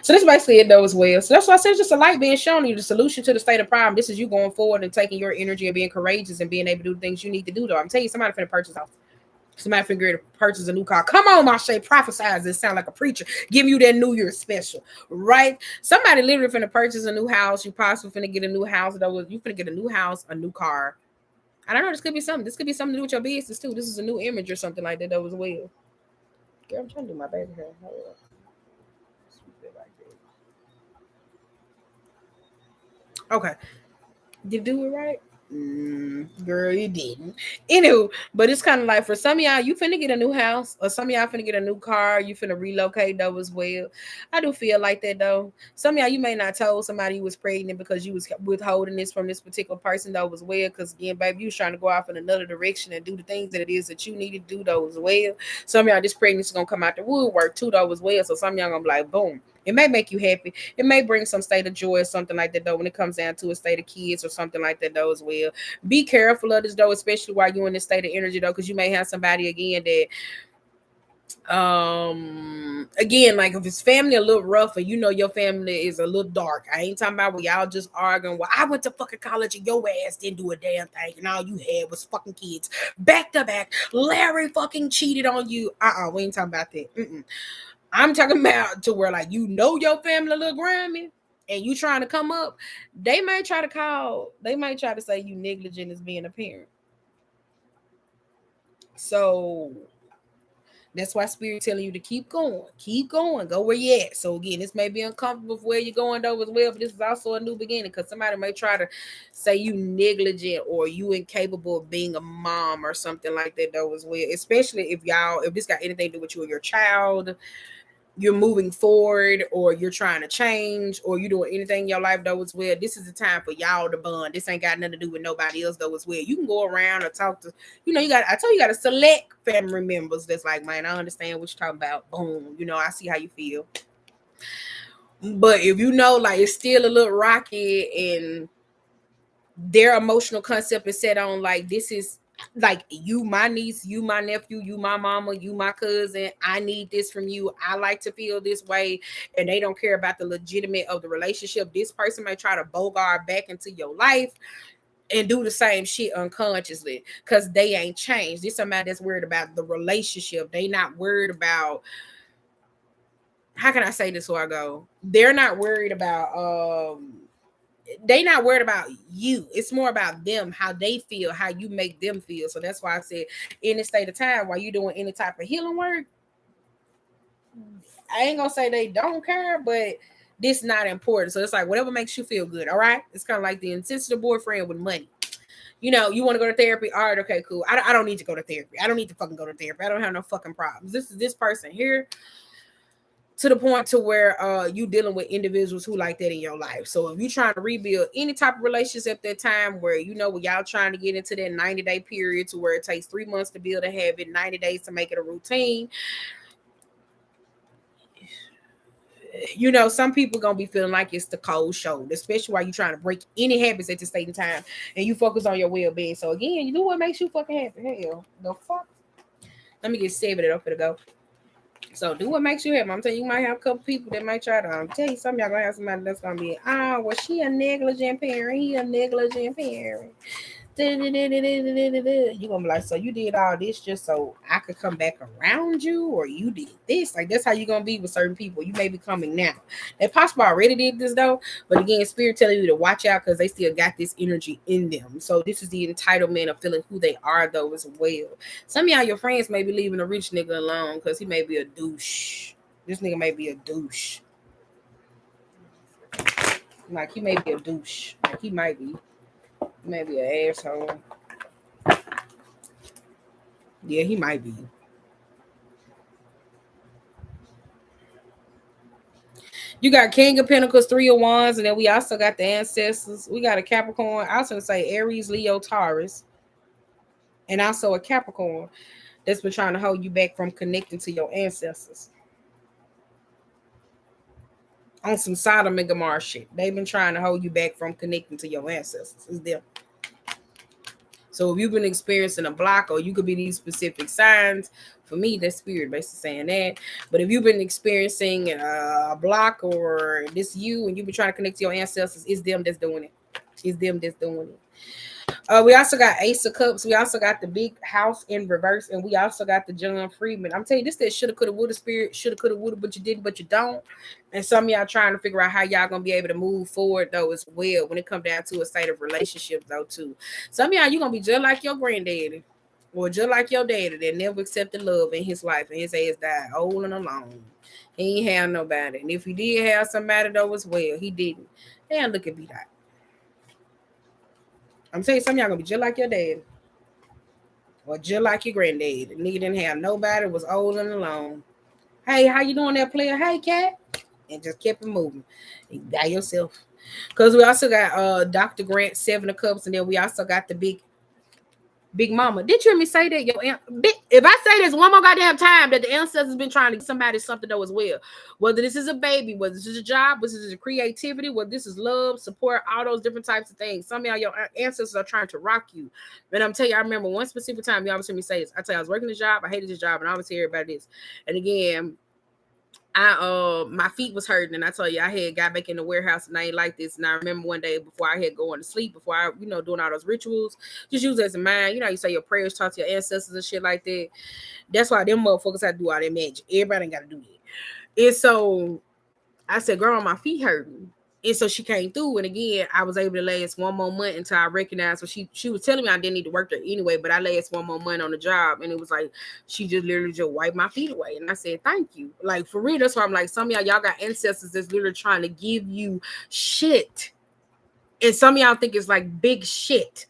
So this basically it though as well. So that's why I said it's just a light being shown you, the solution to the state of problem. This is you going forward and taking your energy and being courageous and being able to do the things you need to do though. I'm telling you, somebody finna purchase house. Somebody finna purchase a new car. Come on, Mache, prophesize. It sound like a preacher giving you that New Year's special, right? Somebody literally finna purchase a new house. You possibly finna get a new house though. You finna get a new house, a new car. I don't know. This could be something. This could be something to do with your business too. This is a new image or something like that though as well. Girl, I'm trying to do my baby hair. Okay. Did you do it right? Girl, you didn't. Anywho, but it's kind of like for some of y'all, you finna get a new house, or some of y'all finna get a new car. You finna relocate though as well. I do feel like that though. Some of y'all, you may not told somebody you was pregnant because you was withholding this from this particular person though as well. Because again, baby, you was trying to go off in another direction and do the things that it is that you need to do though as well. Some of y'all, this pregnancy gonna come out the woodwork too though as well. So some of y'all gonna be like, boom. It may make you happy. It may bring some state of joy or something like that, though, when it comes down to a state of kids or something like that, though, as well. Be careful of this, though, especially while you're in this state of energy, though, because you may have somebody again that again, like if it's family a little rough or your family is a little dark. I ain't talking about where y'all just arguing, well, I went to fucking college and your ass didn't do a damn thing and all you had was fucking kids back to back. Larry fucking cheated on you. We ain't talking about that. I'm talking about to where like your family a little grimy and you trying to come up, they might try to say you negligent as being a parent. So that's why spirit telling you to keep going, go where you at. So again, this may be uncomfortable for where you're going though as well, but this is also a new beginning because somebody may try to say you negligent or you incapable of being a mom or something like that though as well. Especially if this got anything to do with you or your child, you're moving forward or you're trying to change or you're doing anything in your life though as well, this is the time for y'all to bond. This ain't got nothing to do with nobody else though as well. You can go around or talk to, I told you got to select family members that's like, man, I understand what you're talking about. Boom. I see how you feel. But if like it's still a little rocky and their emotional concept is set on like this is like you my niece, you my nephew, you my mama, you my cousin, I need this from you, I like to feel this way, and they don't care about the legitimate of the relationship, this person may try to bogart back into your life and do the same shit unconsciously because they ain't changed. This somebody that's worried about the relationship. They not worried about, how can I say this where I go, they're not worried about they not worried about you. It's more about them, how they feel, how you make them feel. So that's why I said in this state of time, while you doing any type of healing work, I ain't gonna say they don't care, but this not important. So it's like whatever makes you feel good. All right. It's kind of like the insensitive boyfriend with money. You know, you want to go to therapy. All right, okay, cool. I don't need to go to therapy. I don't need to fucking go to therapy. I don't have no fucking problems. This is this person here, to the point to where you dealing with individuals who like that in your life. So if you're trying to rebuild any type of relationship at that time where you know when y'all trying to get into that 90-day period to where it takes 3 months to build a habit, 90 days to make it a routine, you know, some people gonna be feeling like it's the cold shoulder, especially while you trying to break any habits at the same time and you focus on your well-being. So again, you know what makes you fucking happy. Hell, the fuck. Let me get 7 it up for the go. So do what makes you happy. I'm telling you, you might have a couple people that might try to tell you something. Y'all gonna have somebody that's gonna be, well, she a negligent parent. He a negligent parent. You gonna be like, so you did all this just so I could come back around you, or you did this? Like that's how you gonna be with certain people. You may be coming now. They possibly already did this though, but again, spirit telling you to watch out because they still got this energy in them. So this is the entitlement of feeling who they are though as well. Some of y'all, your friends may be leaving a rich nigga alone because he may be a douche. This nigga may be a douche. Like he may be a douche. Like he might be. Maybe an asshole. Yeah, he might be. You got King of Pentacles, 3 of Wands, and then we also got the ancestors. We got a Capricorn. I was going to say Aries, Leo, Taurus, and also a Capricorn that's been trying to hold you back from connecting to your ancestors. On some Sodom and Gomorrah shit. They've been trying to hold you back from connecting to your ancestors. It's them. So if you've been experiencing a block, or you could be these specific signs, for me, that's spirit basically saying that. But if you've been experiencing a block, or this you, and you've been trying to connect to your ancestors, it's them that's doing it. It's them that's doing it. We also got Ace of Cups. We also got the Big House in reverse, and we also got the John Friedman. I'm telling you, this that shoulda, coulda, woulda spirit. Shoulda, coulda, woulda, but you didn't, but you don't. And some of y'all trying to figure out how y'all gonna be able to move forward though as well when it comes down to a state of relationships though too. Some of y'all, you gonna be just like your granddaddy, or just like your daddy that never accepted love in his life, and his ass died old and alone. He ain't have nobody, and if he did have somebody though as well, he didn't. Damn, look at me that. I'm saying some of y'all gonna be just like your dad, or just like your granddad. The nigga didn't have nobody, was old and alone. Hey, how you doing there, player? Hey, cat. And just kept it moving. By yourself. Because we also got Dr. Grant, 7 of Cups, and then we also got the Big Mama. Did you hear me say that? If I say this one more goddamn time, that the ancestors been trying to give somebody something though as well. Whether this is a baby, whether this is a job, whether this is a creativity, whether this is love, support, all those different types of things. Some of y'all, your ancestors are trying to rock you. And I'm telling you, I remember one specific time, you always hear me say this. I tell you, I was working this job, I hated this job, and I always hear about this. And again, my feet was hurting, and I told you I had got back in the warehouse and I ain't like this. And I remember one day before I had going to sleep, before I, doing all those rituals, just use it as a mind. You say your prayers, talk to your ancestors and shit like that. That's why them motherfuckers have to do all that magic. Everybody ain't got to do that. And so I said, girl, my feet hurting. And so she came through, and again, I was able to last one more month until I recognized. So she was telling me I didn't need to work there anyway, but I last one more month on the job, and it was like she just literally just wiped my feet away, and I said thank you. Like for real, that's why I'm like, some of y'all got ancestors that's literally trying to give you shit, and some of y'all think it's like big shit.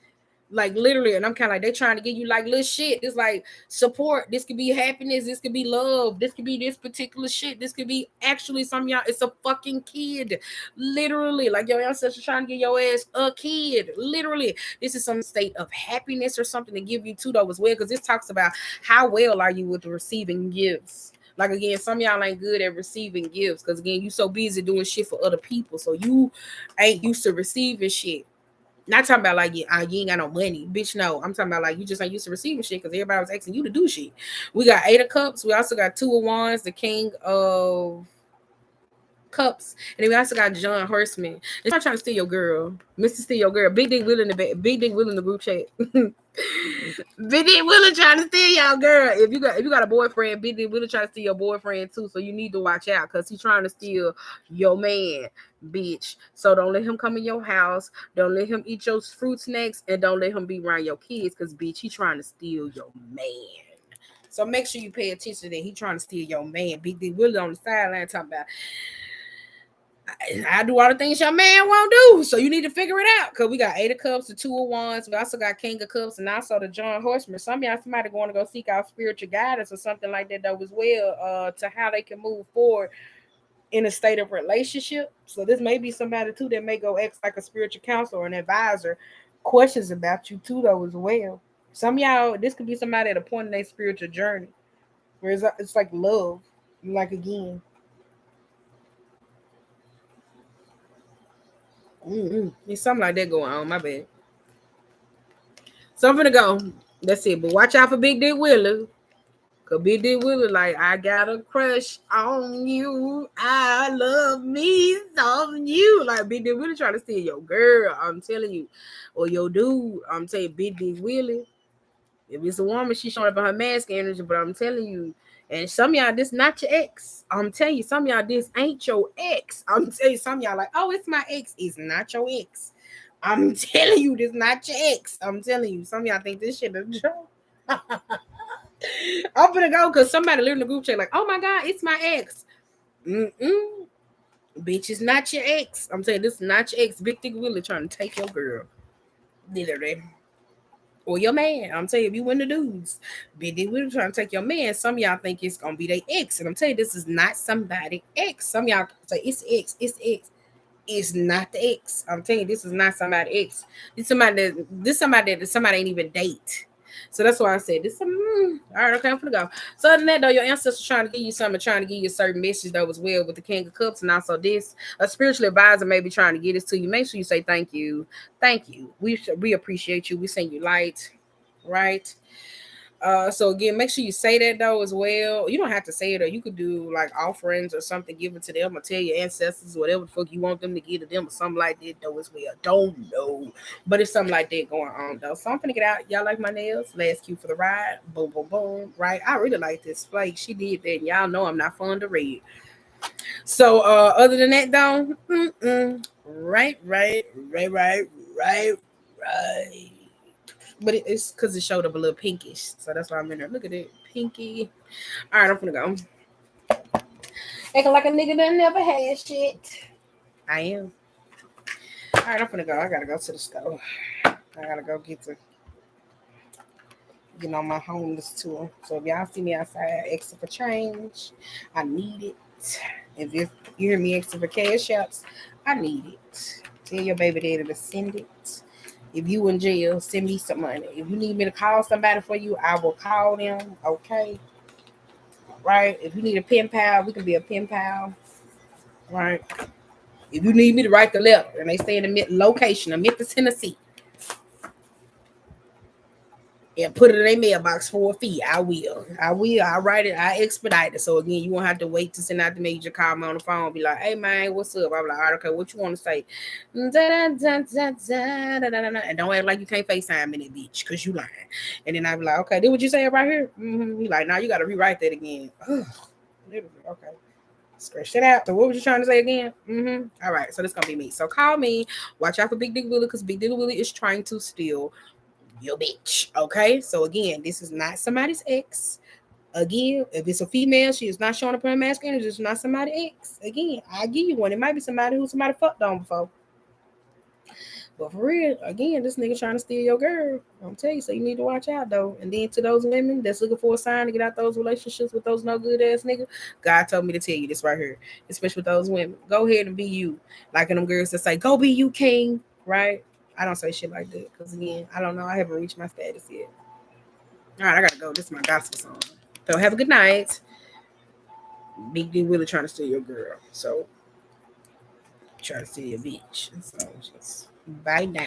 Like literally, and I'm kind of like, they're trying to give you like little shit. It's like support. This could be happiness. This could be love. This could be this particular shit. This could be actually some of y'all. It's a fucking kid. Literally, like your ancestors trying to give your ass a kid. Literally, this is some state of happiness or something to give you to though as well. Because this talks about how well are you with the receiving gifts. Like again, some of y'all ain't good at receiving gifts because again, you so busy doing shit for other people, so you ain't used to receiving shit. Not talking about like you ain't got no money, bitch. No, I'm talking about like you just ain't used to receiving shit because everybody was asking you to do shit. We got 8 of Cups. We also got 2 of Wands, the King of Cups, and then we also got John Horseman. It's not trying to steal your girl, Mr. Steal Your Girl. Big Dick Will in the Big Dick Will in the group chat. Big Dick Will trying to steal y'all girl. If you got a boyfriend, Big Dick Will trying to steal your boyfriend too. So you need to watch out because he's trying to steal your man, bitch. So don't let him come in your house. Don't let him eat your fruit snacks, and don't let him be around your kids because bitch, he trying to steal your man. So make sure you pay attention that he trying to steal your man. Big Dick Will on the sideline talking about. I do all the things your man won't do. So you need to figure it out. Because we got 8 of Cups, the 2 of Wands. We also got King of Cups and also the John Horseman. Some of y'all somebody going to go seek out spiritual guidance or something like that though as well, to how they can move forward in a state of relationship. So this may be somebody too that may go act like a spiritual counselor or an advisor, questions about you too though as well. Some of y'all, this could be somebody at a point in their spiritual journey where it's like love, like again. There's something like that going on. My bad. So I'm gonna go. That's it. But watch out for Big Dick Willie. Cause Big Dick Willie, like, I got a crush on you. I love me some you. Like Big Dick Willie trying to steal your girl. I'm telling you. Or your dude. I'm telling you, Big Dick Willie. If it's a woman, she's showing up in her mask energy. But I'm telling you, and some of y'all, this not your ex. I'm telling you, some of y'all, this ain't your ex. I'm telling you, some of y'all like, oh, it's my ex. It's not your ex. I'm telling you, this not your ex. I'm telling you, some of y'all think this shit is true. I'm gonna go because somebody lived in the group chat like, oh my god, it's my ex. Bitch, it's not your ex. I'm saying this is not your ex. Big Dick Willie trying to take your girl. Literally. Or your man. I'm telling you, if you win the dudes, Big Dick Willie trying to take your man. Some of y'all think it's gonna be their ex. And I'm telling you, this is not somebody ex. Some of y'all say it's ex, it's ex. It's not the ex. I'm telling you, this is not somebody ex. This somebody that somebody ain't even date. So that's why I said this. All right, okay, I'm gonna go. So other than that, though, your ancestors trying to give you something, trying to give you a certain message though as well with the King of Cups, and also this a spiritual advisor may be trying to get this to you. Make sure you say thank you, thank you. We appreciate you. We send you light, right? So again, make sure you say that though as well. You don't have to say it, or you could do like offerings or something, give it to them, or tell your ancestors whatever the fuck you want them to give to them, or something like that though as well. Don't know, but it's something like that going on though. So I'm gonna get out. Y'all like my nails? Last cue for the ride. Boom, boom, boom. Right? I really like this flake. She did that. And y'all know I'm not fond of red. So other than that though, right. But it's because it showed up a little pinkish. So that's why I'm in there. Look at it. Pinky. All right, I'm gonna go. Acting like a nigga that never had shit. I am. All right, I'm gonna go. I gotta go to the store. I gotta go on my homeless tour. So if y'all see me outside asking for change, I need it. If you hear me asking for cash outs, I need it. Tell your baby daddy to send it. If you in jail, send me some money. If you need me to call somebody for you, I will call them. Okay. Right? If you need a pen pal, we can be a pen pal. Right? If you need me to write the letter and they stay in the location of Memphis, Tennessee, and put it in a mailbox for a fee, I will. I'll write it. I expedite it. So again, you won't have to wait to send out the major. Call me on the phone. Be like, hey man, what's up? I'm like, all right, okay, what you want to say? And don't act like you can't FaceTime me, bitch, because you lying. And then I be like, okay, did what you say right here? Be like, now you got to rewrite that again. Okay. Scratch it out. So what was you trying to say again? All right, so this gonna be me. So call me. Watch out for Big Dick Willie because Big Dick Willie is trying to steal your bitch. Okay, so again, this is not somebody's ex. Again, if it's a female, she is not showing up in her masculine. It's not somebody's ex. Again, I give you one. It might be somebody who somebody fucked on before. But for real, again, this nigga trying to steal your girl. I'm telling you, so you need to watch out though. And then to those women that's looking for a sign to get out those relationships with those no good ass niggas, God told me to tell you this right here, especially with those women. Go ahead and be you, like in them girls that say, "Go be you, king." Right? I don't say shit like that because again, I don't know. I haven't reached my status yet. All right, I gotta go. This is my gospel song. So have a good night. Big D Willie trying to steal your girl. So trying to steal your bitch. So just bye now.